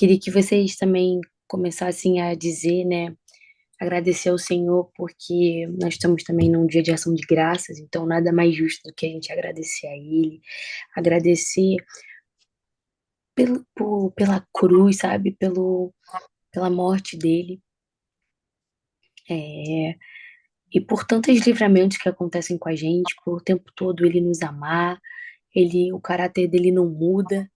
Queria que vocês também começassem a dizer, né, agradecer ao Senhor, porque nós estamos também num dia de ação de graças, então nada mais justo do que a gente agradecer a Ele, agradecer pela cruz, sabe, pela morte dele, é, e por tantos livramentos que acontecem com a gente, por o tempo todo Ele nos amar, o caráter dele não muda,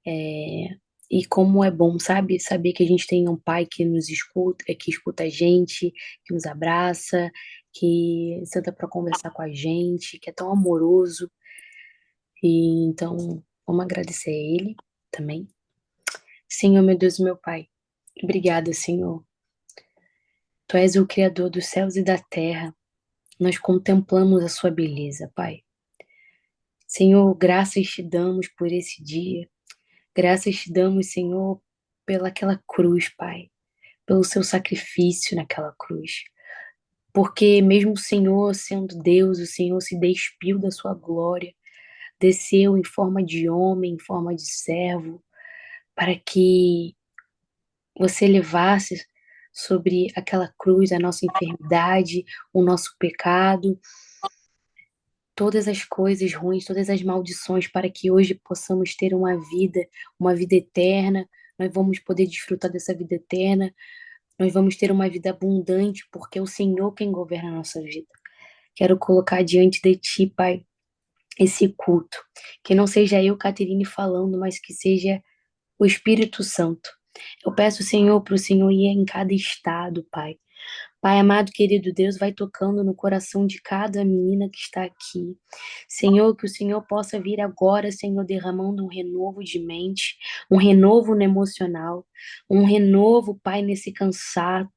é, e como é bom, sabe? Saber que a gente tem um pai que nos escuta, que escuta a gente, que nos abraça, que senta para conversar com a gente, que é tão amoroso. E então, vamos agradecer a ele também. Senhor, meu Deus, meu Pai, obrigada, Senhor. Tu és o Criador dos céus e da terra. Nós contemplamos a sua beleza, Pai. Senhor, graças te damos por esse dia. Graças te damos, Senhor, pelaquela cruz, Pai, pelo seu sacrifício naquela cruz. Porque mesmo o Senhor sendo Deus, o Senhor se despiu da sua glória, desceu em forma de homem, em forma de servo, para que você levasse sobre aquela cruz a nossa enfermidade, o nosso pecado, todas as coisas ruins, todas as maldições, para que hoje possamos ter uma vida eterna. Nós vamos poder desfrutar dessa vida eterna. Nós vamos ter uma vida abundante, porque é o Senhor quem governa a nossa vida. Quero colocar diante de Ti, Pai, esse culto. Que não seja eu, Caterine, falando, mas que seja o Espírito Santo. Eu peço, Senhor, para o Senhor ir em cada estado, Pai. Pai amado, querido Deus, vai tocando no coração de cada menina que está aqui. Senhor, que o Senhor possa vir agora, Senhor, derramando um renovo de mente, um renovo no emocional, um renovo, Pai, nesse cansaço.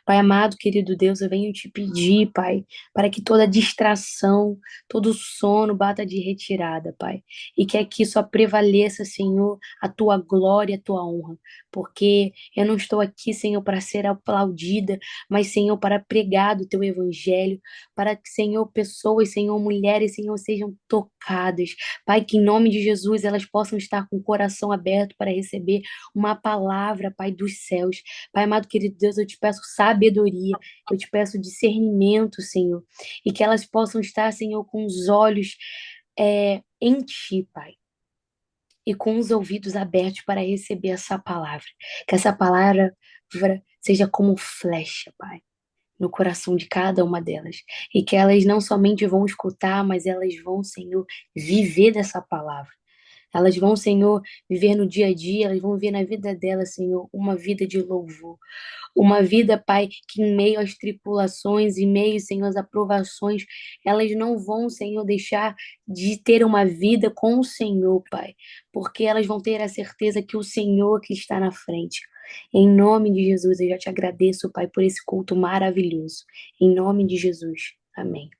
Pai amado, querido Deus, eu venho te pedir, Pai, para que toda distração, todo sono bata de retirada, Pai, e que aqui só prevaleça, Senhor, a tua glória, a tua honra, porque eu não estou aqui, Senhor, para ser aplaudida, mas, Senhor, para pregar do teu evangelho, para que, Senhor, pessoas, Senhor, mulheres, Senhor, sejam tocadas, Pai, que em nome de Jesus elas possam estar com o coração aberto para receber uma palavra, Pai, dos céus. Pai amado, querido Deus, eu te peço sabedoria, eu te peço discernimento, Senhor, e que elas possam estar, Senhor, com os olhos em Ti, Pai, e com os ouvidos abertos para receber essa palavra. Que essa palavra seja como flecha, Pai, no coração de cada uma delas. E que elas não somente vão escutar, mas elas vão, Senhor, viver dessa palavra. Elas vão, Senhor, viver no dia a dia, elas vão viver na vida delas, Senhor, uma vida de louvor. Uma vida, Pai, que em meio às tripulações, em meio, Senhor, às aprovações, elas não vão, Senhor, deixar de ter uma vida com o Senhor, Pai, porque elas vão ter a certeza que o Senhor que está na frente. Em nome de Jesus, eu já te agradeço, Pai, por esse culto maravilhoso. Em nome de Jesus. Amém.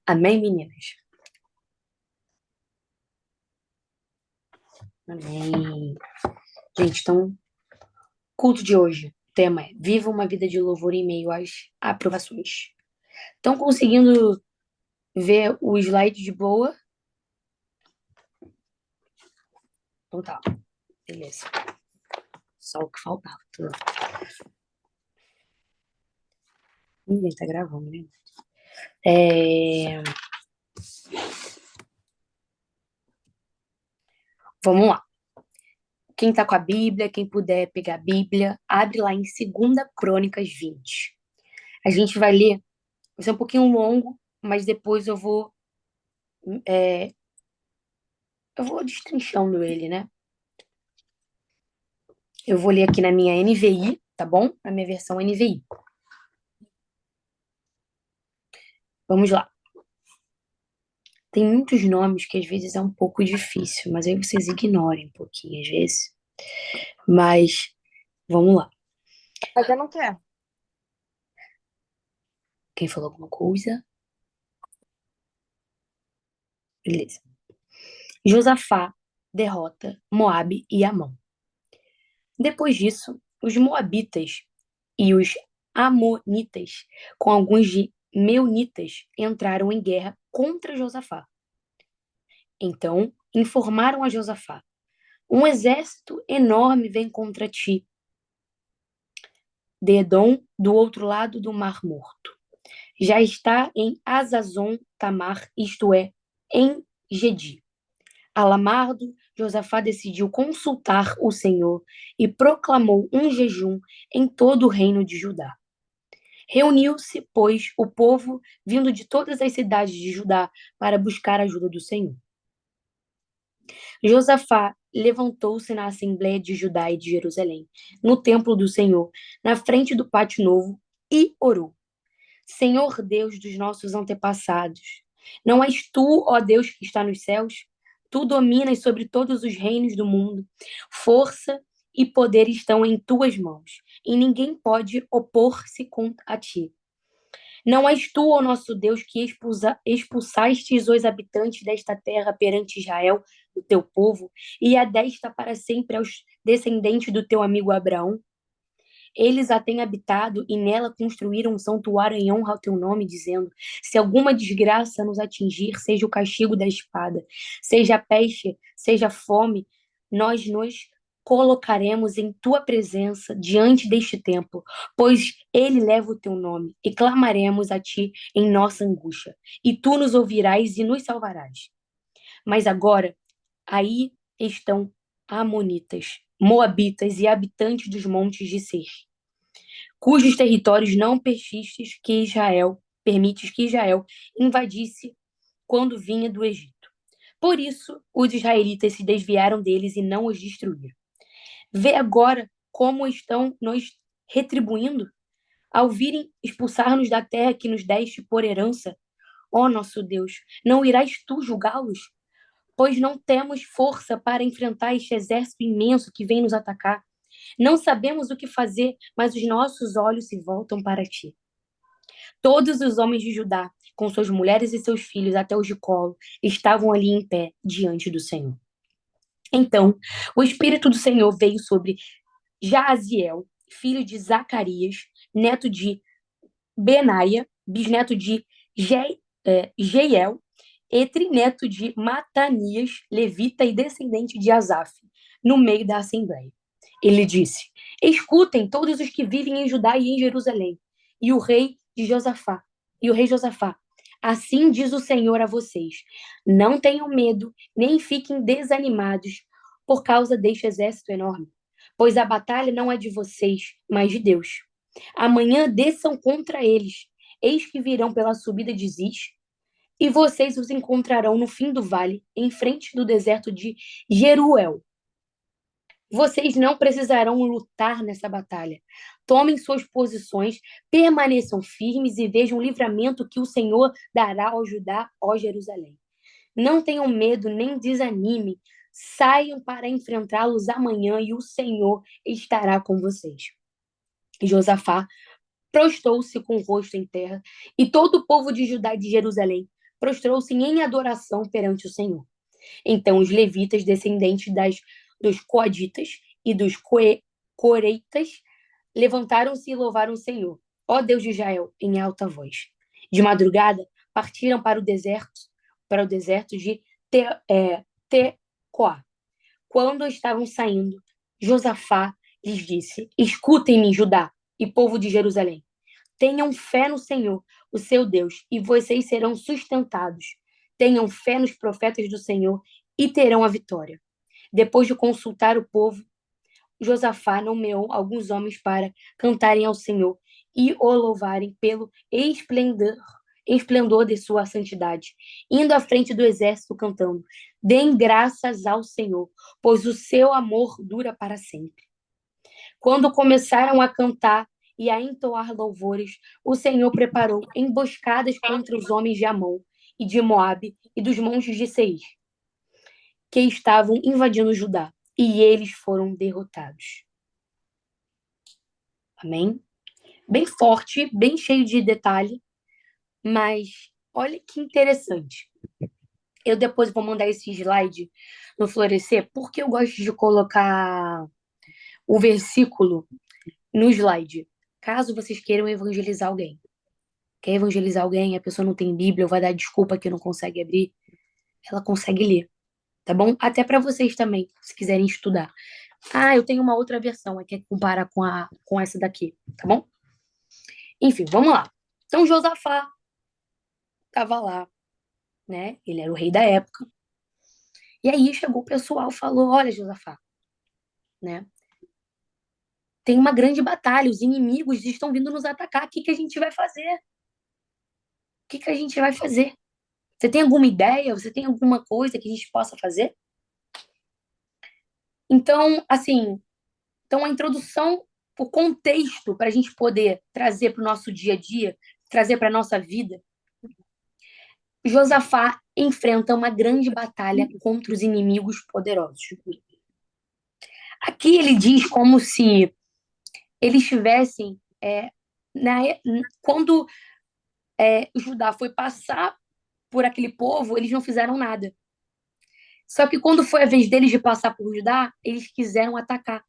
Amém, meninas? Amém. Gente, então, culto de hoje. O tema é Viva uma vida de louvor em meio às aprovações. Estão conseguindo ver o slide de boa? Então tá, beleza. Só o que faltava. Tudo. Ninguém tá gravando, né? Vamos lá. Quem tá com a Bíblia, quem puder pegar a Bíblia, abre lá em 2 Crônicas 20. A gente vai ler, vai ser um pouquinho longo, mas depois eu vou destrinchando ele, né? Eu vou ler aqui na minha NVI, tá bom? Na minha versão NVI. Vamos lá. Tem muitos nomes que às vezes é um pouco difícil, mas aí vocês ignorem um pouquinho às vezes. Mas vamos lá. Mas eu não quero. Quem falou alguma coisa? Beleza. Josafá derrota Moabe e Amon. Depois disso, os Moabitas e os Amonitas, com alguns de Meunitas, entraram em guerra contra Josafá. Então informaram a Josafá: um exército enorme vem contra ti, de Edom, do outro lado do Mar Morto. Já está em Azazon Tamar, isto é, em Gedi. Alamardo, Josafá decidiu consultar o Senhor e proclamou um jejum em todo o reino de Judá. Reuniu-se, pois, o povo vindo de todas as cidades de Judá para buscar a ajuda do Senhor. Josafá levantou-se na Assembleia de Judá e de Jerusalém, no templo do Senhor, na frente do pátio novo, e orou: Senhor Deus dos nossos antepassados, não és tu, ó Deus que está nos céus? Tu dominas sobre todos os reinos do mundo. Força e poder estão em tuas mãos, e ninguém pode opor-se a ti. Não és tu, ó nosso Deus, que expulsastes os habitantes desta terra perante Israel, o teu povo, e a desta para sempre aos descendentes do teu amigo Abraão? Eles a têm habitado e nela construíram um santuário em honra ao teu nome, dizendo: se alguma desgraça nos atingir, seja o castigo da espada, seja a peste, seja a fome, nós nos colocaremos em tua presença diante deste templo, pois ele leva o teu nome, e clamaremos a ti em nossa angústia, e tu nos ouvirás e nos salvarás. Mas agora, aí estão amonitas, moabitas e habitantes dos montes de Seir, cujos territórios não permites que Israel invadisse quando vinha do Egito. Por isso, os israelitas se desviaram deles e não os destruíram. Vê agora como estão nos retribuindo, ao virem expulsar-nos da terra que nos deste por herança. Ó nosso Deus, não irás tu julgá-los? Pois não temos força para enfrentar este exército imenso que vem nos atacar. Não sabemos o que fazer, mas os nossos olhos se voltam para ti. Todos os homens de Judá, com suas mulheres e seus filhos até os de colo, estavam ali em pé diante do Senhor. Então, o Espírito do Senhor veio sobre Jaaziel, filho de Zacarias, neto de Benaia, bisneto de Jeiel, e trineto de Matanias, levita e descendente de Asaf, no meio da assembleia. Ele disse: escutem todos os que vivem em Judá e em Jerusalém, e o rei de Josafá, e o rei Josafá. Assim diz o Senhor a vocês: não tenham medo, nem fiquem desanimados por causa deste exército enorme, pois a batalha não é de vocês, mas de Deus. Amanhã desçam contra eles, eis que virão pela subida de Ziz, e vocês os encontrarão no fim do vale, em frente do deserto de Jeruel. Vocês não precisarão lutar nessa batalha. Tomem suas posições, permaneçam firmes e vejam o livramento que o Senhor dará ao Judá, ó Jerusalém. Não tenham medo nem desanimem. Saiam para enfrentá-los amanhã e o Senhor estará com vocês. Josafá prostrou-se com o rosto em terra, e todo o povo de Judá e de Jerusalém prostrou-se em adoração perante o Senhor. Então os levitas, descendentes dos coaditas e dos coreitas, levantaram-se e louvaram o Senhor, ó Deus de Israel, em alta voz. De madrugada, partiram para o deserto de Tecoa. Quando estavam saindo, Josafá lhes disse: escutem-me, Judá e povo de Jerusalém. Tenham fé no Senhor, o seu Deus, e vocês serão sustentados. Tenham fé nos profetas do Senhor e terão a vitória. Depois de consultar o povo, Josafá nomeou alguns homens para cantarem ao Senhor e o louvarem pelo esplendor de sua santidade, indo à frente do exército cantando: deem graças ao Senhor, pois o seu amor dura para sempre. Quando começaram a cantar e a entoar louvores, o Senhor preparou emboscadas contra os homens de Amon e de Moabe e dos montes de Seir, que estavam invadindo Judá, e eles foram derrotados. Amém? Bem forte, bem cheio de detalhe, mas olha que interessante. Eu depois vou mandar esse slide no Florescer, porque eu gosto de colocar o versículo no slide, caso vocês queiram evangelizar alguém. Quer evangelizar alguém, a pessoa não tem Bíblia, ou vai dar desculpa que não consegue abrir, ela consegue ler. tá bom? Até para vocês também, se quiserem estudar. Ah, eu tenho uma outra versão, é que é comparar com essa daqui, tá bom? Enfim, vamos lá. Então, Josafá estava lá, né? Ele era o rei da época. E aí chegou o pessoal e falou: Olha, Josafá, né? Tem uma grande batalha, os inimigos estão vindo nos atacar. O que que a gente vai fazer? O que que a gente vai fazer? Você tem alguma ideia? Você tem alguma coisa que a gente possa fazer? Então, assim, então a introdução, o contexto para a gente poder trazer para o nosso dia a dia, trazer para a nossa vida, Josafá enfrenta uma grande batalha contra os inimigos poderosos. Aqui ele diz como se eles tivessem, na, quando Judá foi passar por aquele povo, eles não fizeram nada. Só que quando foi a vez deles de passar por Judá, eles quiseram atacar.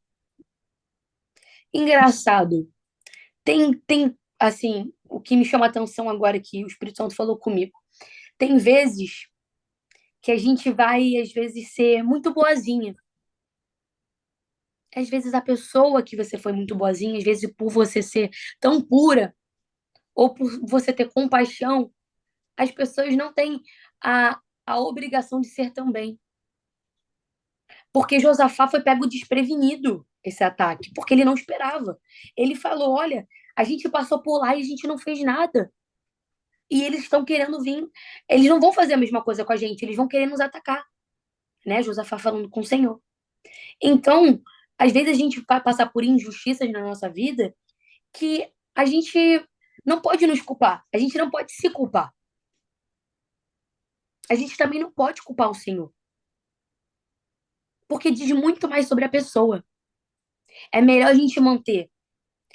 Engraçado. Tem, assim, o que me chama a atenção agora que o Espírito Santo falou comigo. Tem vezes que a gente vai, às vezes, ser muito boazinha. Às vezes a pessoa que você foi muito boazinha, às vezes por você ser tão pura, ou por você ter compaixão, as pessoas não têm a, a obrigação de ser também. Porque Josafá foi pego desprevenido esse ataque, porque ele não esperava. Ele falou: Olha, a gente passou por lá e a gente não fez nada. E eles estão querendo vir. Eles não vão fazer a mesma coisa com a gente, eles vão querer nos atacar. Né? Josafá falando com o Senhor. Então, às vezes a gente vai passar por injustiças na nossa vida que a gente não pode nos culpar, a gente não pode se culpar. A gente também não pode culpar o Senhor, porque diz muito mais sobre a pessoa. É melhor a gente manter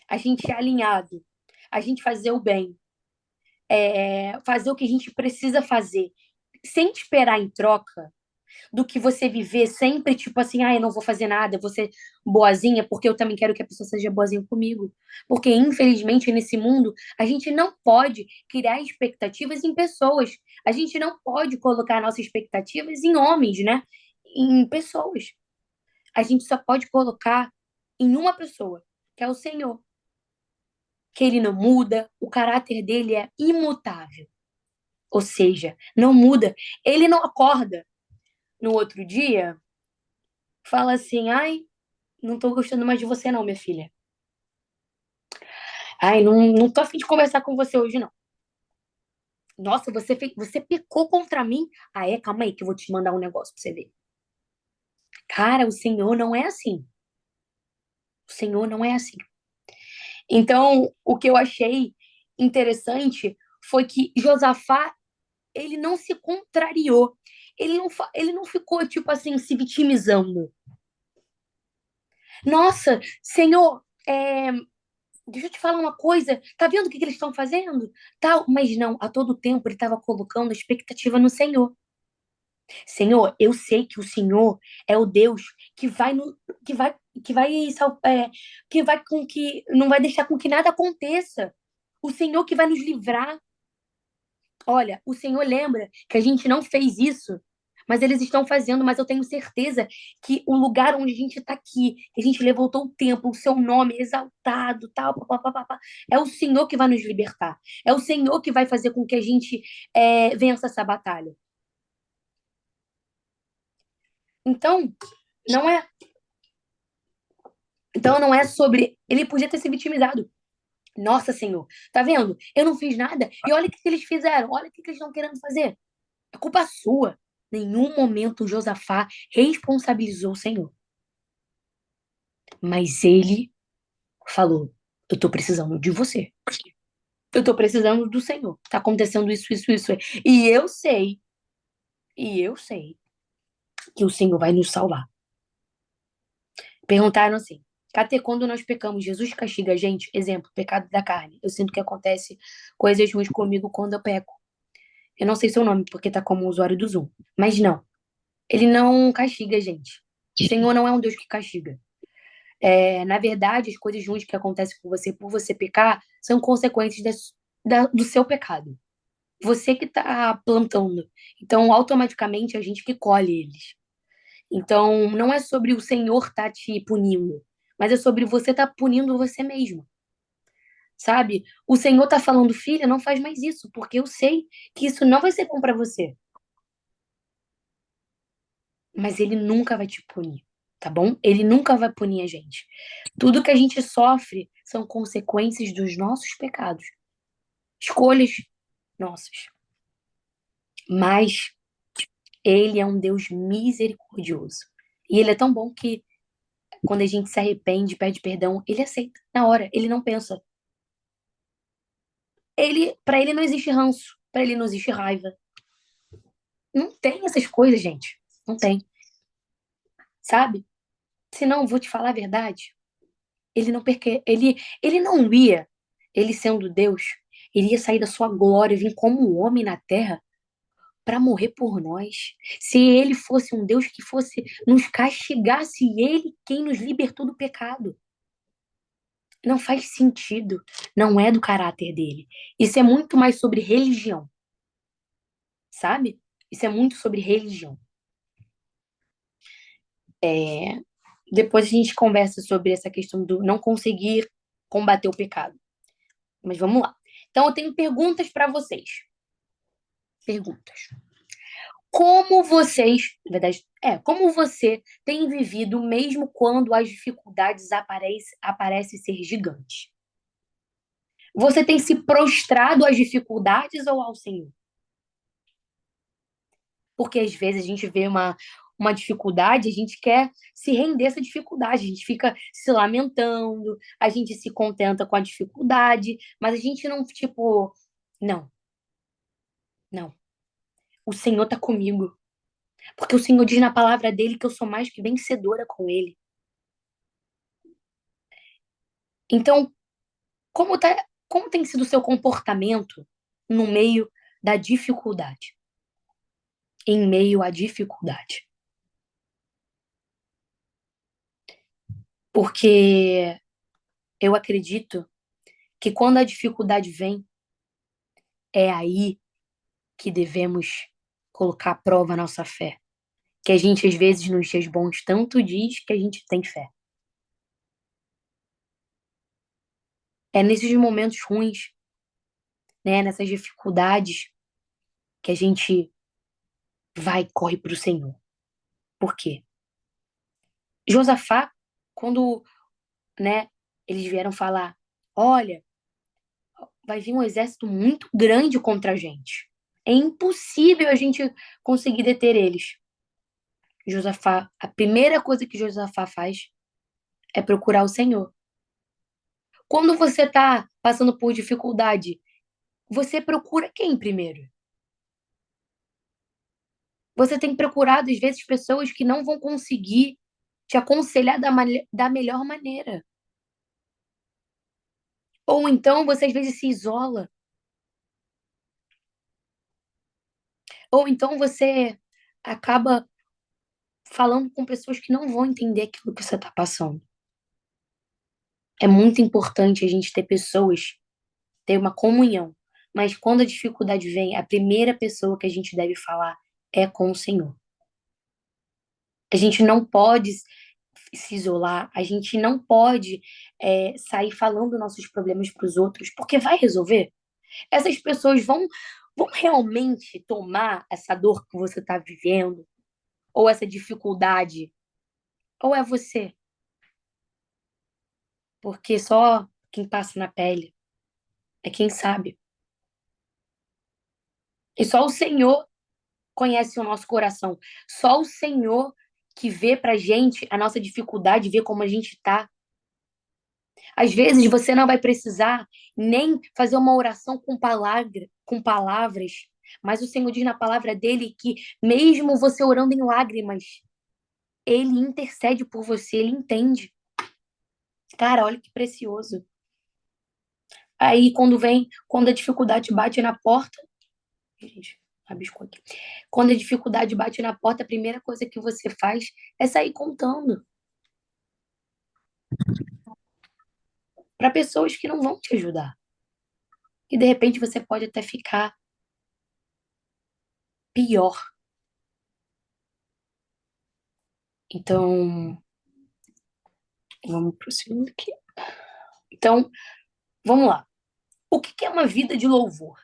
a gente alinhado, a gente fazer o bem, fazer o que a gente precisa fazer, sem esperar em troca, do que você viver sempre tipo assim, ah, eu não vou fazer nada, eu vou ser boazinha, porque eu também quero que a pessoa seja boazinha comigo. Porque, infelizmente, nesse mundo, a gente não pode criar expectativas em pessoas. A gente não pode colocar nossas expectativas em homens, né? Em pessoas. A gente só pode colocar em uma pessoa, que é o Senhor. Que ele não muda, o caráter dele é imutável. Ou seja, não muda. Ele não acorda no outro dia, fala assim, ai, não tô gostando mais de você não, minha filha. Ai, não tô a fim de conversar com você hoje, não. Nossa, você pecou contra mim. Ah, é? Calma aí que eu vou te mandar um negócio pra você ver. Cara, o Senhor não é assim. O Senhor não é assim. Então, o que eu achei interessante foi que Josafá, ele não se contrariou. Ele não ficou, tipo assim, se vitimizando. Nossa, Senhor, deixa eu te falar uma coisa. Tá vendo o que eles estão fazendo? Tal, mas não, a todo tempo ele estava colocando a expectativa no Senhor. Senhor, eu sei que o Senhor é o Deus que vai no, que vai, que vai com que não vai deixar com que nada aconteça. O Senhor que vai nos livrar. Olha, o Senhor lembra que a gente não fez isso, mas eles estão fazendo, mas eu tenho certeza que o lugar onde a gente está aqui, que a gente levantou o templo, o seu nome exaltado, tal, papapá, é o Senhor que vai nos libertar. É o Senhor que vai fazer com que a gente vença essa batalha. Então, não é, então não é sobre. Ele podia ter se vitimizado. Nossa, Senhor, tá vendo? Eu não fiz nada. E olha o que eles fizeram. Olha o que eles estão querendo fazer. É culpa sua. Nenhum momento Josafá responsabilizou o Senhor. Mas ele falou: Eu tô precisando de você. Eu tô precisando do Senhor. Tá acontecendo isso, isso, isso. E eu sei que o Senhor vai nos salvar. Perguntaram assim: Cate, quando nós pecamos, Jesus castiga a gente? Exemplo, pecado da carne. Eu sinto que acontece coisas ruins comigo quando eu peco. Eu não sei seu nome, porque tá como usuário do Zoom. Mas não, ele não castiga a gente. O Senhor não é um Deus que castiga. Na verdade, as coisas ruins que acontecem com você por você pecar são consequências do seu pecado. Você que está plantando. Então, automaticamente, a gente que colhe eles. Então, não é sobre o Senhor estar te punindo, mas é sobre você estar punindo você mesmo, sabe? O Senhor tá falando, filha, não faz mais isso, porque eu sei que isso não vai ser bom para você, mas ele nunca vai te punir, tá bom? Ele nunca vai punir a gente. Tudo que a gente sofre são consequências dos nossos pecados, escolhas nossas. Mas ele é um Deus misericordioso. E ele é tão bom que quando a gente se arrepende, pede perdão, ele aceita na hora, ele não pensa. Para ele não existe ranço, para ele não existe raiva. Não tem essas coisas, gente. Não tem, sabe? Se não, vou te falar a verdade. Ele não ia, ele sendo Deus, ele ia sair da sua glória, vir como um homem na terra para morrer por nós. Se ele fosse um Deus que fosse nos castigasse, ele quem nos libertou do pecado. Não faz sentido. Não é do caráter dele. Isso é muito mais sobre religião, sabe? Isso é muito sobre religião. É, depois a gente conversa sobre essa questão do não conseguir combater o pecado. Mas vamos lá. Então eu tenho perguntas para vocês. Perguntas. Como vocês, na verdade, como você tem vivido mesmo quando as dificuldades aparecem ser gigantes? Você tem se prostrado às dificuldades ou ao Senhor? Porque às vezes a gente vê uma dificuldade, a gente quer se render a essa dificuldade, a gente fica se lamentando, a gente se contenta com a dificuldade, mas a gente não, tipo, não, não. O Senhor tá comigo. Porque o Senhor diz na palavra dele que eu sou mais que vencedora com ele. Então, como tem sido o seu comportamento no meio da dificuldade? Em meio à dificuldade. Porque eu acredito que quando a dificuldade vem, é aí que devemos colocar à prova a nossa fé. Que a gente, às vezes, nos dias bons, tanto diz que a gente tem fé. É nesses momentos ruins, né, nessas dificuldades, que a gente vai e corre para o Senhor. Por quê? Josafá, quando, né, eles vieram falar, olha, vai vir um exército muito grande contra a gente. É impossível a gente conseguir deter eles. Josafá, a primeira coisa que Josafá faz é procurar o Senhor. Quando você está passando por dificuldade, você procura quem primeiro? Você tem procurado, às vezes, pessoas que não vão conseguir te aconselhar da melhor maneira. Ou então você, às vezes, se isola. Ou então você acaba falando com pessoas que não vão entender aquilo que você está passando. É muito importante a gente ter pessoas, ter uma comunhão. Mas quando a dificuldade vem, a primeira pessoa que a gente deve falar é com o Senhor. A gente não pode se isolar, a gente não pode sair falando nossos problemas para os outros, porque vai resolver. Essas pessoas vão realmente tomar essa dor que você está vivendo, ou essa dificuldade, ou é você? Porque só quem passa na pele é quem sabe. E só o Senhor conhece o nosso coração. Só o Senhor que vê pra gente a nossa dificuldade, vê como a gente tá. Às vezes você não vai precisar nem fazer uma oração com palavras, mas o Senhor diz na palavra dele que mesmo você orando em lágrimas, ele intercede por você, ele entende. Cara, olha que precioso. Aí quando a dificuldade bate na porta, gente, rabiscou aqui. Quando a dificuldade bate na porta, a primeira coisa que você faz é sair contando para pessoas que não vão te ajudar. E de repente você pode até ficar pior. Então, vamos prosseguindo aqui. Então, vamos lá. O que é uma vida de louvor?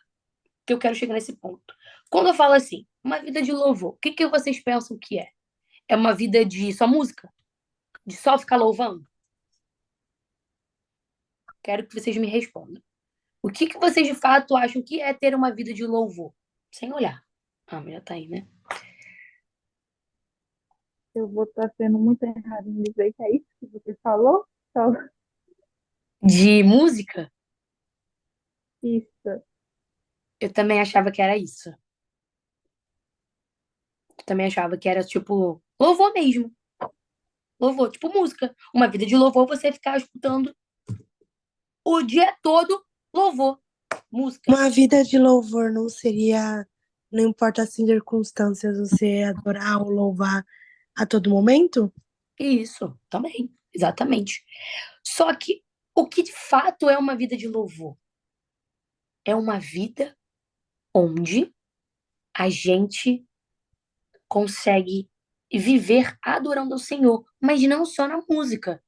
Que eu quero chegar nesse ponto. Quando eu falo assim, uma vida de louvor, o que vocês pensam que é? É uma vida de só música? De só ficar louvando? Quero que vocês me respondam. O que vocês de fato acham que é ter uma vida de louvor? Sem olhar. Ah, mas já tá aí, né? Eu vou estar sendo muito errado em dizer que é isso que você falou. Só De música, isso. eu também achava que era isso. Eu também achava que era tipo louvor mesmo. Louvor, tipo música. Uma vida de louvor, você ficar escutando o dia todo louvor, música. Uma vida de louvor não seria, não importa as circunstâncias, você adorar ou louvar a todo momento? Isso, também, exatamente. Só que o que de fato é uma vida de louvor? É uma vida onde a gente consegue viver adorando ao Senhor, mas não só na música.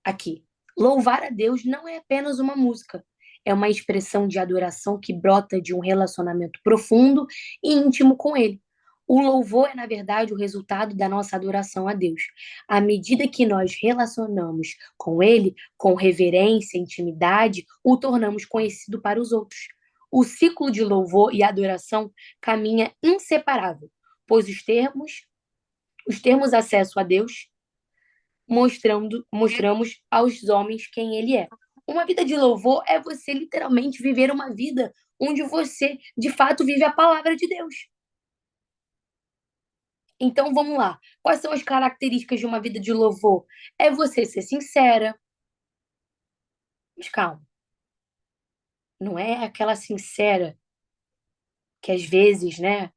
Aqui, louvar a Deus não é apenas uma música, é uma expressão de adoração que brota de um relacionamento profundo e íntimo com Ele. O louvor é, na verdade, o resultado da nossa adoração a Deus. À medida que nós relacionamos com Ele, com reverência, intimidade, o tornamos conhecido para os outros. O ciclo de louvor e adoração caminha inseparável, pois os termos acesso a Deus mostramos aos homens quem ele é. Uma vida de louvor é você literalmente viver uma vida onde você, de fato, vive a palavra de Deus. Então, vamos lá. Quais são as características de uma vida de louvor? É você ser sincera. Mas calma, não é aquela sincera que às vezes, né,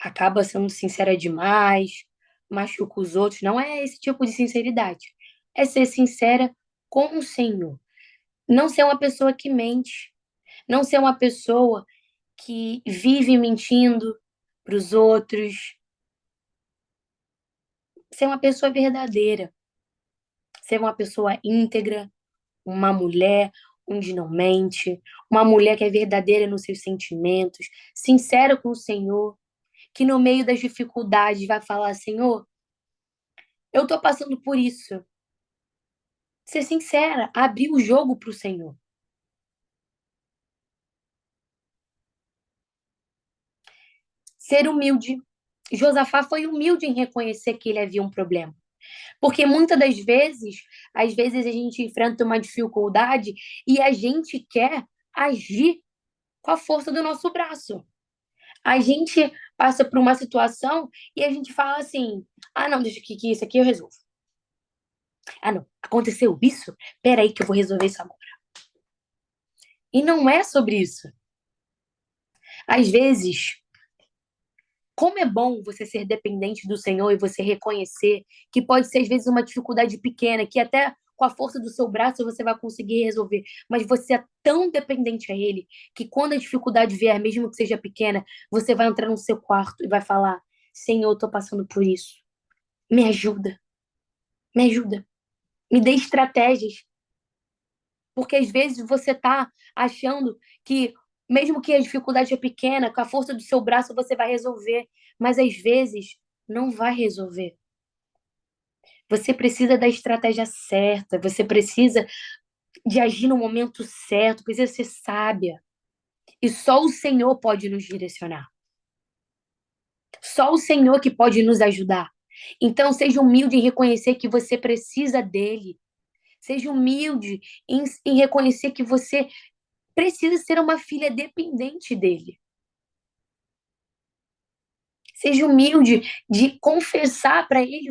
acaba sendo sincera demais, machuca os outros. Não é esse tipo de sinceridade. É ser sincera com o Senhor. Não ser uma pessoa que mente. Não ser uma pessoa que vive mentindo para os outros. Ser uma pessoa verdadeira. Ser uma pessoa íntegra. Uma mulher onde não mente. Uma mulher que é verdadeira nos seus sentimentos. Sincera com o Senhor. Que no meio das dificuldades vai falar: Senhor, eu estou passando por isso. Ser sincera. Abrir o jogo para o Senhor. Ser humilde. Josafá foi humilde em reconhecer que ele havia um problema. Porque muitas das vezes, às vezes a gente enfrenta uma dificuldade e a gente quer agir com a força do nosso braço. A gente passa por uma situação e a gente fala assim: ah, não, deixa que isso aqui eu resolvo. Ah, não, aconteceu isso? Peraí que eu vou resolver isso agora. E não é sobre isso. Às vezes, como é bom você ser dependente do Senhor e você reconhecer que pode ser, às vezes, uma dificuldade pequena, que até com a força do seu braço você vai conseguir resolver, mas você é tão dependente a Ele que quando a dificuldade vier, mesmo que seja pequena, você vai entrar no seu quarto e vai falar: Senhor, eu estou passando por isso. Me ajuda, me dê estratégias, porque às vezes você está achando que, mesmo que a dificuldade é pequena, com a força do seu braço você vai resolver, mas às vezes não vai resolver. Você precisa da estratégia certa, você precisa de agir no momento certo, precisa ser sábia. E só o Senhor pode nos direcionar. Só o Senhor que pode nos ajudar. Então, seja humilde em reconhecer que você precisa dele. Seja humilde em reconhecer que você precisa ser uma filha dependente dele. Seja humilde de confessar para ele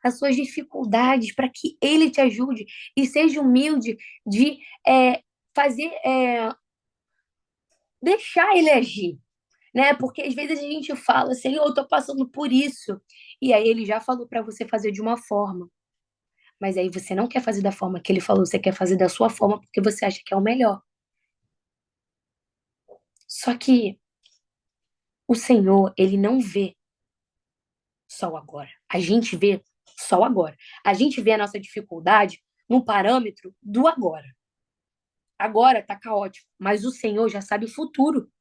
as suas dificuldades, para que ele te ajude. E seja humilde de fazer, deixar ele agir. Né? Porque às vezes a gente fala, Senhor, eu estou passando por isso. E aí ele já falou para você fazer de uma forma. Mas aí você não quer fazer da forma que ele falou, você quer fazer da sua forma porque você acha que é o melhor. Só que o Senhor, ele não vê só o agora. A gente vê só o agora. A gente vê a nossa dificuldade no parâmetro do agora. Agora tá caótico, mas o Senhor já sabe o futuro.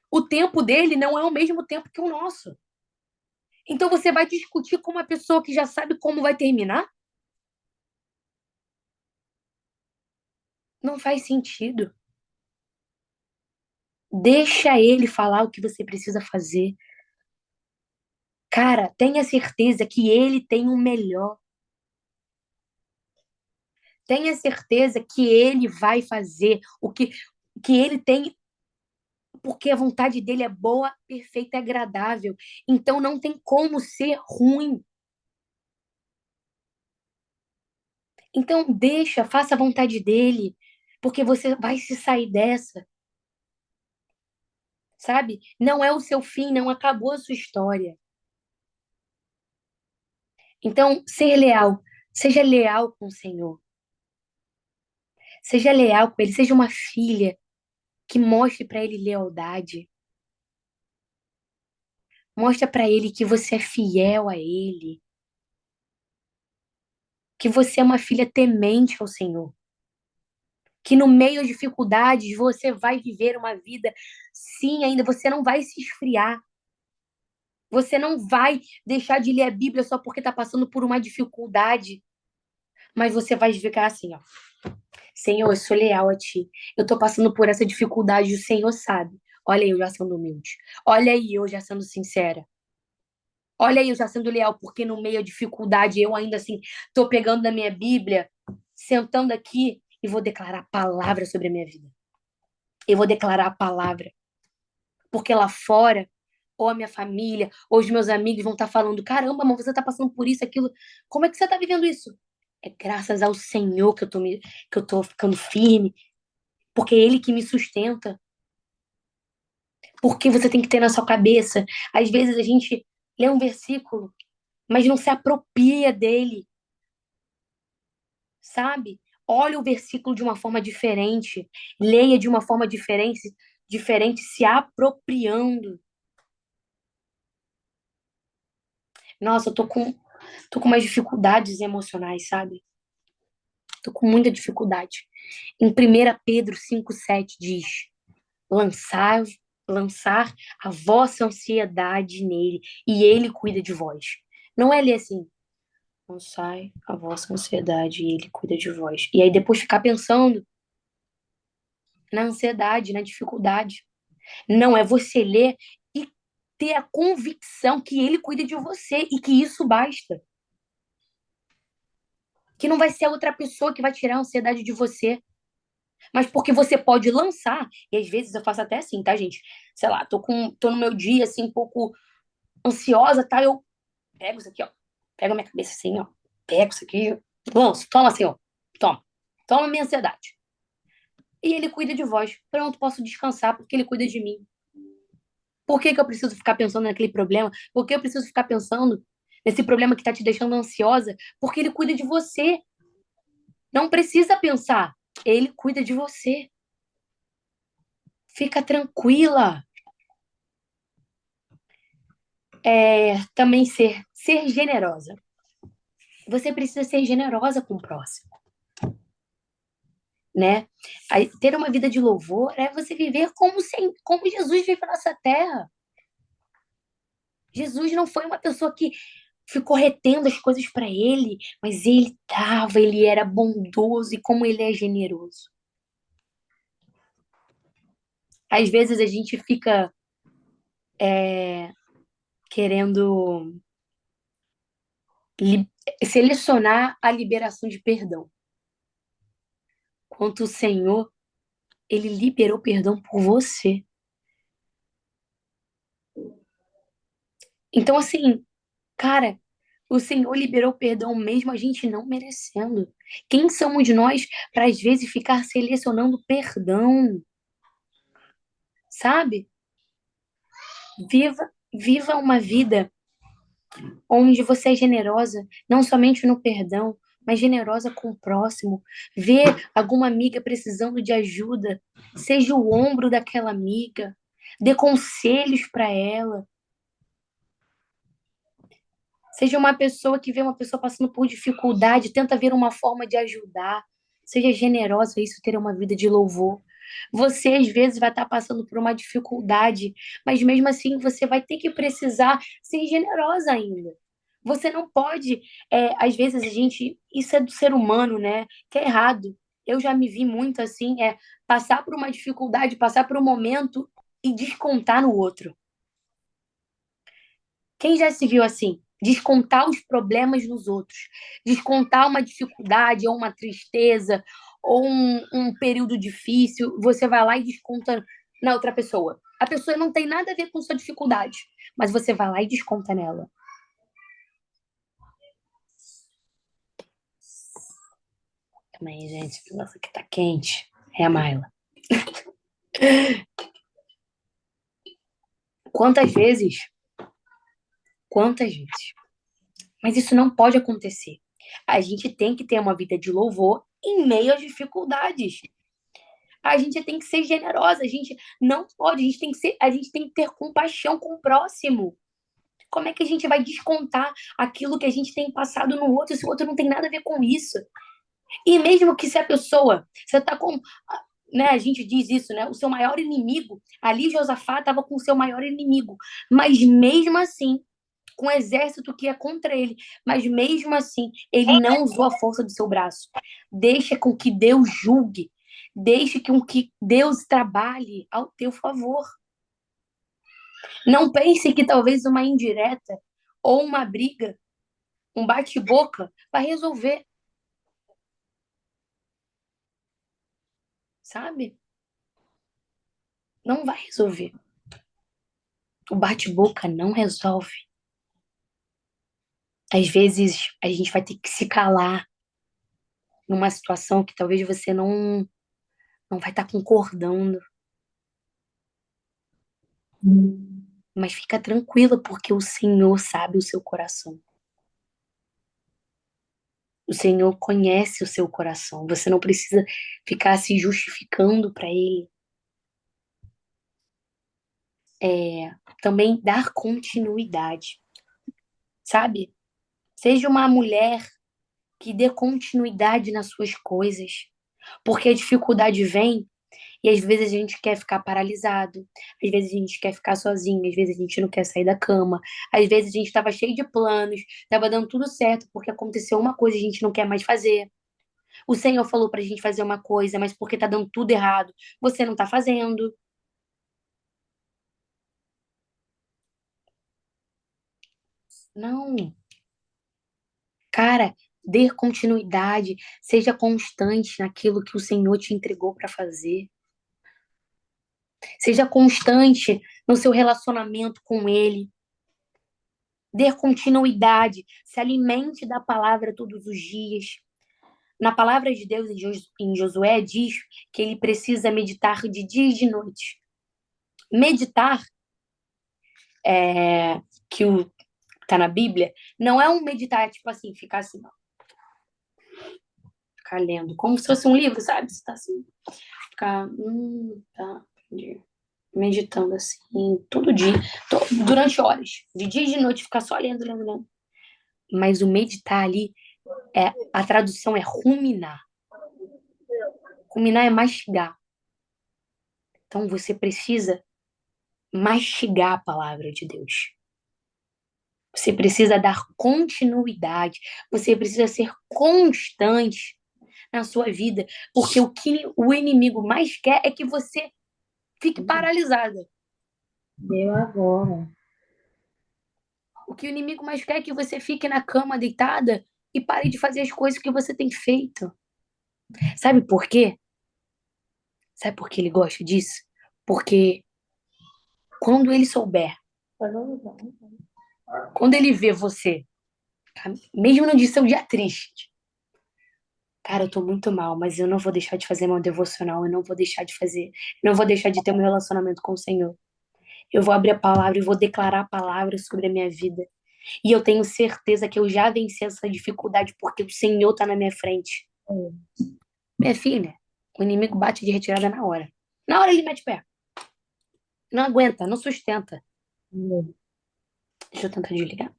O tempo dele não é o mesmo tempo que o nosso. Então você vai discutir com uma pessoa que já sabe como vai terminar? Não faz sentido. Deixa ele falar o que você precisa fazer. Cara, tenha certeza que ele tem o melhor. Tenha certeza que ele vai fazer que ele tem, porque a vontade dele é boa, perfeita e agradável. Então não tem como ser ruim. Então deixa, faça a vontade dele, porque você vai se sair dessa, sabe? Não é o seu fim, não acabou a sua história. Então, ser leal, seja leal com o Senhor. Seja leal com ele, seja uma filha que mostre para ele lealdade. Mostra para ele que você é fiel a ele, que você é uma filha temente ao Senhor, que no meio das dificuldades você vai viver uma vida, sim, ainda você não vai se esfriar. Você não vai deixar de ler a Bíblia só porque está passando por uma dificuldade, mas você vai ficar assim, ó. Senhor, eu sou leal a ti. Eu estou passando por essa dificuldade, o Senhor sabe. Olha aí eu já sendo humilde. Olha aí eu já sendo sincera. Olha aí eu já sendo leal, porque no meio da dificuldade eu ainda assim estou pegando na minha Bíblia, sentando aqui e vou declarar a palavra sobre a minha vida. Eu vou declarar a palavra. Porque lá fora, ou a minha família, ou os meus amigos vão estar falando: caramba, mas você está passando por isso, aquilo. Como é que você está vivendo isso? É graças ao Senhor que eu tô ficando firme, porque é Ele que me sustenta. Porque você tem que ter na sua cabeça. Às vezes a gente lê um versículo, mas não se apropria dele, sabe? Olha o versículo de uma forma diferente, leia de uma forma diferente, se apropriando. Nossa, tô com umas dificuldades emocionais, sabe? Tô com muita dificuldade. Em 1 Pedro 5,7 diz: lançar, lançar a vossa ansiedade nele, e ele cuida de vós. Não é ler assim, lançai a vossa ansiedade e ele cuida de vós. E aí depois ficar pensando na ansiedade, na dificuldade. Não, é você ler e ter a convicção que ele cuida de você e que isso basta. Que não vai ser a outra pessoa que vai tirar a ansiedade de você, mas porque você pode lançar. E às vezes eu faço até assim, tá, gente? Sei lá, tô no meu dia assim um pouco ansiosa, tá? Eu pego isso aqui, ó. Pego a minha cabeça assim, ó. Pego isso aqui, lanço, toma assim, ó. Toma. Toma minha ansiedade. E ele cuida de vós. Pronto, posso descansar porque ele cuida de mim. Por que que eu preciso ficar pensando naquele problema? Por que eu preciso ficar pensando nesse problema que tá te deixando ansiosa? Porque ele cuida de você. Não precisa pensar. Ele cuida de você. Fica tranquila. Também ser generosa. Você precisa ser generosa com o próximo, né? Ter uma vida de louvor é você viver como Jesus veio para nossa terra. Jesus não foi uma pessoa que ficou retendo as coisas para ele, mas ele era bondoso e como ele é generoso. Às vezes a gente fica querendo selecionar a liberação de perdão. Quanto o Senhor, ele liberou perdão por você. Então, assim, cara, o Senhor liberou perdão mesmo a gente não merecendo. Quem somos nós para às vezes ficar selecionando perdão, sabe? Viva uma vida onde você é generosa, não somente no perdão, mas generosa com o próximo. Vê alguma amiga precisando de ajuda, seja o ombro daquela amiga, dê conselhos para ela. Seja uma pessoa que vê uma pessoa passando por dificuldade, tenta ver uma forma de ajudar. Seja generosa, isso ter uma vida de louvor. Você, às vezes, vai estar passando por uma dificuldade, mas mesmo assim você vai ter que precisar ser generosa ainda. Você não pode, às vezes a gente, isso é do ser humano, né? Que é errado. Eu já me vi muito assim, passar por uma dificuldade, passar por um momento e descontar no outro. Quem já se viu assim? Descontar os problemas nos outros, descontar uma dificuldade ou uma tristeza ou um período difícil, você vai lá e desconta na outra pessoa. A pessoa não tem nada a ver com sua dificuldade, mas você vai lá e desconta nela. Calma aí, gente. Nossa, que tá quente. É a Maila. Quantas vezes? Quantas vezes? Mas isso não pode acontecer. A gente tem que ter uma vida de louvor em meio às dificuldades. A gente tem que ser generosa, a gente não pode, a gente tem que ter compaixão com o próximo. Como é que a gente vai descontar aquilo que a gente tem passado no outro se o outro não tem nada a ver com isso? E mesmo que se a pessoa, você tá com, né, a gente diz isso, né, o seu maior inimigo, ali Josafá estava com o seu maior inimigo, mas mesmo assim, com o exército que é contra ele, mas mesmo assim, ele não usou a força do seu braço. Deixa com que Deus julgue, deixe com que Deus trabalhe ao teu favor. Não pense que talvez uma indireta ou uma briga, um bate-boca, vai resolver, sabe? Não vai resolver. O bate-boca não resolve. Às vezes a gente vai ter que se calar numa situação que talvez você não vai estar concordando. Mas fica tranquila, porque o Senhor sabe o seu coração. O Senhor conhece o seu coração. Você não precisa ficar se justificando para Ele. Também dar continuidade, sabe? Seja uma mulher que dê continuidade nas suas coisas. Porque a dificuldade vem e às vezes a gente quer ficar paralisado, às vezes a gente quer ficar sozinho, às vezes a gente não quer sair da cama, às vezes a gente estava cheio de planos, estava dando tudo certo porque aconteceu uma coisa e a gente não quer mais fazer. O Senhor falou pra gente fazer uma coisa, mas porque tá dando tudo errado, você não tá fazendo. Não. Cara, dê continuidade, seja constante naquilo que o Senhor te entregou para fazer. Seja constante no seu relacionamento com Ele. Dê continuidade, se alimente da palavra todos os dias. Na palavra de Deus, em Josué, diz que ele precisa meditar de dia e de noite. Meditar, que tá na Bíblia, não é um meditar, tipo assim, ficar assim, ó, ficar lendo, como se fosse um livro, sabe? Você tá assim, ficar, tá, entendi. Meditando assim, todo dia, durante horas, de dia e de noite, ficar só lendo, lendo, lendo. Mas o meditar ali, a tradução é ruminar. Ruminar é mastigar. Então você precisa mastigar a palavra de Deus. Você precisa dar continuidade. Você precisa ser constante na sua vida, porque o que o inimigo mais quer é que você fique paralisada. Deu agora. O que o inimigo mais quer é que você fique na cama deitada e pare de fazer as coisas que você tem feito. Sabe por quê? Sabe por que ele gosta disso? Porque quando ele souber, quando ele vê você, mesmo no dia seu dia triste, cara, eu tô muito mal, mas eu não vou deixar de fazer meu devocional, eu não vou deixar de fazer, eu não vou deixar de ter meu relacionamento com o Senhor. Eu vou abrir a palavra e vou declarar a palavra sobre a minha vida. E eu tenho certeza que eu já venci essa dificuldade porque o Senhor tá na minha frente. Minha filha, o inimigo bate de retirada na hora. Na hora ele mete pé. Não aguenta, não sustenta. Deixa eu tentar desligar.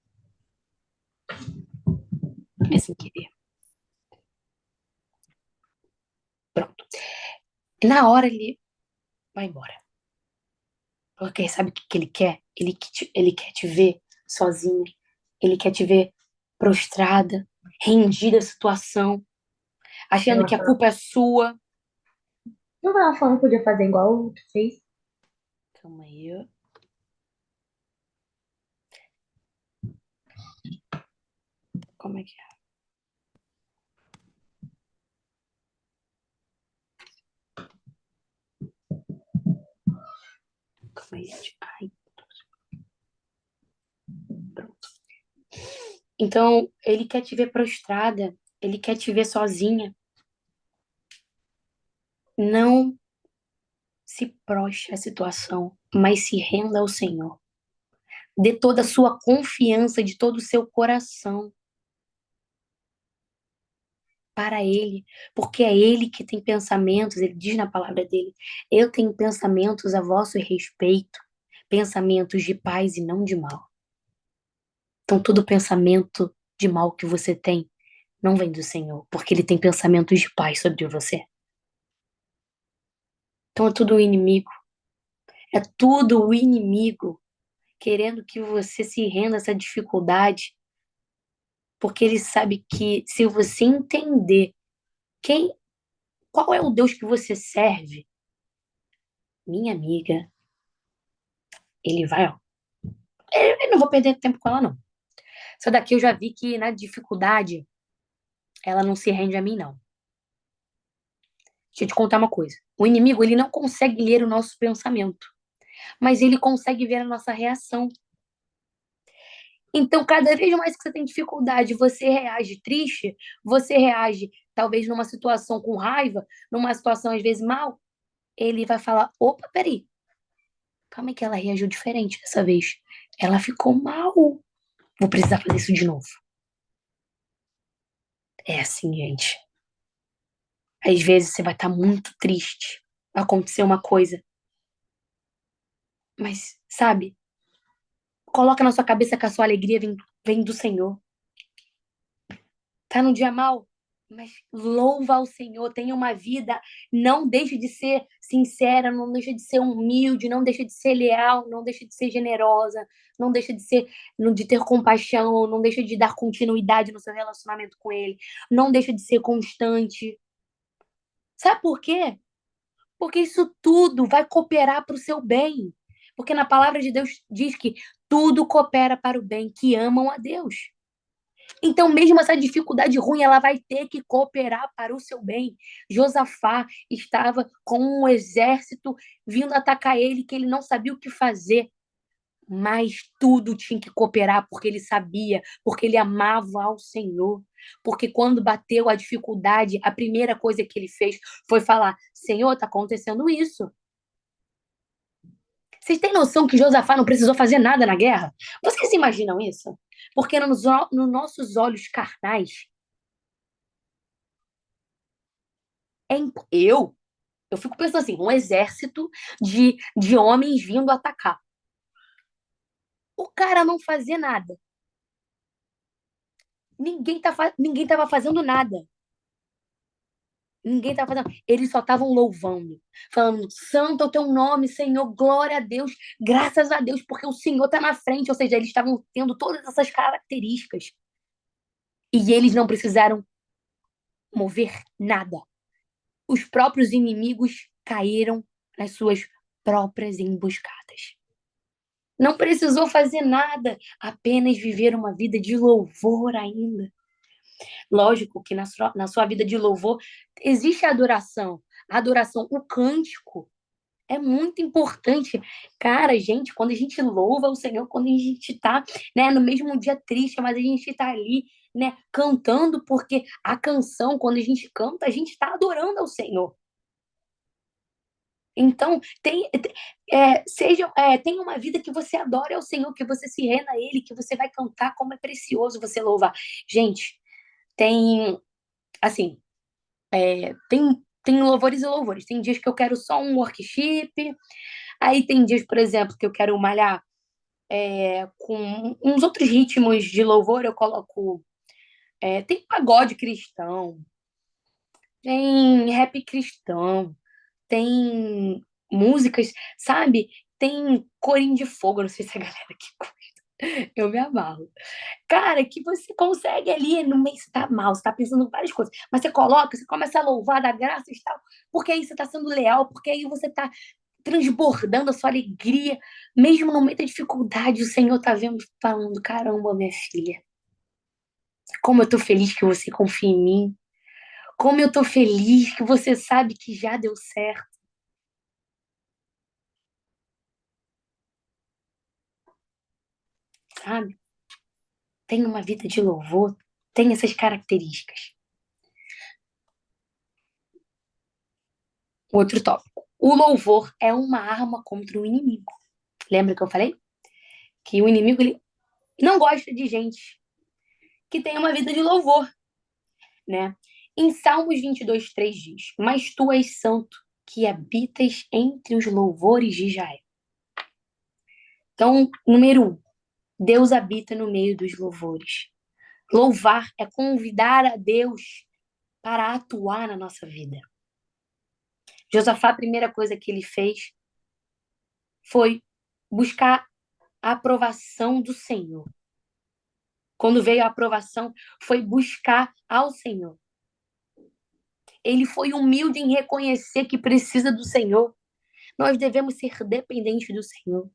sem querer. Pronto. Na hora ele vai embora. Porque sabe o que ele quer? Ele quer te ver sozinha. Ele quer te ver prostrada, rendida à situação, achando que a culpa é sua. Não tava falando que podia fazer igual tu fez? Calma aí. Como é que é? Calma aí. Ai, pronto. Então, ele quer te ver prostrada, ele quer te ver sozinha. Não se prostre à situação, mas se renda ao Senhor. Dê toda a sua confiança, de todo o seu coração para Ele, porque é Ele que tem pensamentos, Ele diz na palavra dele, eu tenho pensamentos a vosso respeito, pensamentos de paz e não de mal. Então, todo pensamento de mal que você tem não vem do Senhor, porque Ele tem pensamentos de paz sobre você. Então, é tudo o inimigo. É tudo o inimigo querendo que você se renda a essa dificuldade, porque ele sabe que se você entender quem, qual é o Deus que você serve, minha amiga, ele vai, ó. Eu não vou perder tempo com ela, não. Essa daqui eu já vi que na dificuldade ela não se rende a mim, não. Deixa eu te contar uma coisa. O inimigo, ele não consegue ler o nosso pensamento, mas ele consegue ver a nossa reação. Então, cada vez mais que você tem dificuldade, você reage triste, você reage talvez numa situação com raiva, numa situação às vezes mal, ele vai falar: opa, peraí, calma aí que ela reagiu diferente dessa vez. Ela ficou mal. Vou precisar fazer isso de novo. É assim, gente. Às vezes você vai estar muito triste, vai acontecer uma coisa, mas, sabe, coloca na sua cabeça que a sua alegria vem do Senhor. Tá num dia mal, mas louva ao Senhor, tenha uma vida, não deixe de ser sincera, não deixe de ser humilde, não deixe de ser leal, não deixe de ser generosa, não deixe de ter compaixão, não deixe de dar continuidade no seu relacionamento com ele, não deixe de ser constante. Sabe por quê? Porque isso tudo vai cooperar para o seu bem. Porque na palavra de Deus diz que tudo coopera para o bem, que amam a Deus. Então, mesmo essa dificuldade ruim, ela vai ter que cooperar para o seu bem. Josafá estava com um exército vindo atacar ele, que ele não sabia o que fazer. Mas tudo tinha que cooperar, porque ele sabia, porque ele amava ao Senhor. Porque quando bateu a dificuldade, a primeira coisa que ele fez foi falar: Senhor, está acontecendo isso. Vocês têm noção que Josafá não precisou fazer nada na guerra? Vocês imaginam isso? Porque nos nossos olhos carnais, eu fico pensando assim, um exército de homens vindo atacar. O cara não fazia nada. Ninguém estava fazendo nada. Ninguém estava fazendo. Eles só estavam louvando, falando: Santo é o teu nome, Senhor, glória a Deus, graças a Deus, porque o Senhor está na frente. Ou seja, eles estavam tendo todas essas características. E eles não precisaram mover nada. Os próprios inimigos caíram nas suas próprias emboscadas. Não precisou fazer nada, apenas viver uma vida de louvor ainda. Lógico que na sua vida de louvor existe a adoração. A adoração, o cântico é muito importante. Cara, gente, quando a gente louva o Senhor, quando a gente tá, né, no mesmo dia triste, mas a gente tá ali, né, cantando, porque a canção, quando a gente canta, a gente tá adorando ao Senhor. Então, tenha uma vida que você adore ao Senhor, que você se renda a Ele, que você vai cantar como é precioso você louvar. Gente, tem, assim, tem louvores e louvores. Tem dias que eu quero só um worship, aí tem dias, por exemplo, que eu quero malhar com uns outros ritmos de louvor, eu coloco Tem pagode cristão, tem rap cristão, tem músicas, sabe? Tem corinho de fogo, eu não sei se a galera aqui gosta. Eu me amarro. Cara, que você consegue ali no meio, você tá mal, você tá pensando em várias coisas, mas você coloca, você começa a louvar, dar graças e tal, porque aí você tá sendo leal, porque aí você tá transbordando a sua alegria, mesmo no meio da dificuldade, o Senhor tá vendo, falando, caramba, minha filha, como eu tô feliz que você confia em mim, como eu tô feliz que você sabe que já deu certo, sabe? Tem uma vida de louvor, tem essas características. Outro tópico. O louvor é uma arma contra o inimigo. Lembra que eu falei? Que o inimigo ele não gosta de gente que tem uma vida de louvor, né? Em Salmos 22:3 diz: Mas tu és santo, que habitas entre os louvores de Israel. Então, número 1, Deus habita no meio dos louvores. Louvar é convidar a Deus para atuar na nossa vida. Josafá, a primeira coisa que ele fez foi buscar a aprovação do Senhor. Quando veio a aprovação, foi buscar ao Senhor. Ele foi humilde em reconhecer que precisa do Senhor. Nós devemos ser dependentes do Senhor.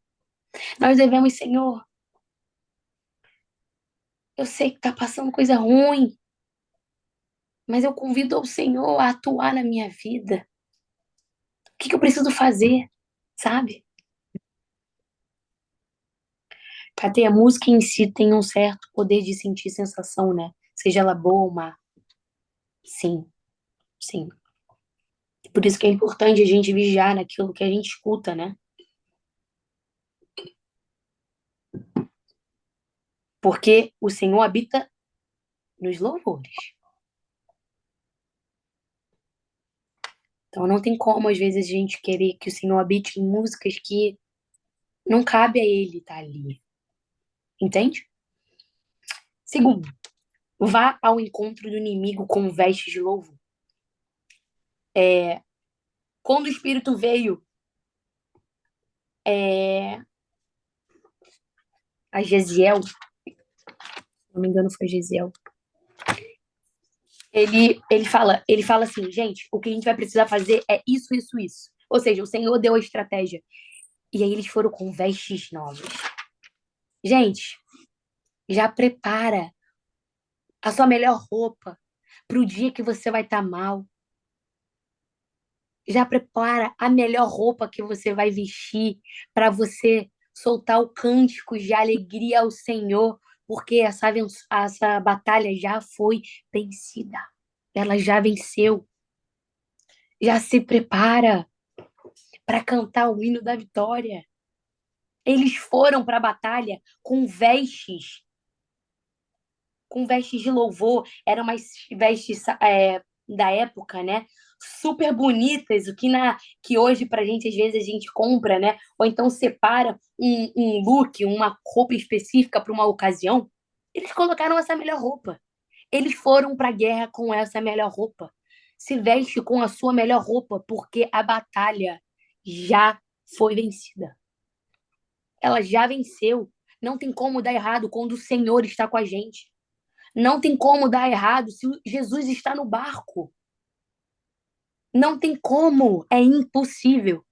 Nós devemos, Senhor, eu sei que está passando coisa ruim, mas eu convido ao Senhor a atuar na minha vida. O que eu preciso fazer, sabe? Até a música em si tem um certo poder de sentir sensação, né? Seja ela boa ou má. Sim, sim. Por isso que é importante a gente vigiar naquilo que a gente escuta, né? Porque o Senhor habita nos louvores. Então não tem como, às vezes, a gente querer que o Senhor habite em músicas que não cabe a Ele estar ali. Entende? Segundo, vá ao encontro do inimigo com vestes de louvor. Quando o Espírito veio a Gesiel, se não me engano foi Gesiel, ele fala assim, gente, o que a gente vai precisar fazer é isso, isso, isso. Ou seja, o Senhor deu a estratégia. E aí eles foram com vestes novas. Gente, já prepara a sua melhor roupa para o dia que você vai estar mal. Já prepara a melhor roupa que você vai vestir para você soltar o cântico de alegria ao Senhor, porque essa batalha já foi vencida. Ela já venceu. Já se prepara para cantar o hino da vitória. Eles foram para a batalha com vestes de louvor, eram umas vestes da época, né? Super bonitas, o que hoje pra gente às vezes a gente compra, né? Ou então separa um look, uma roupa específica para uma ocasião. Eles colocaram essa melhor roupa. Eles foram para a guerra com essa melhor roupa. Se veste com a sua melhor roupa, porque a batalha já foi vencida. Ela já venceu. Não tem como dar errado quando o Senhor está com a gente. Não tem como dar errado se Jesus está no barco. Não tem como, é impossível.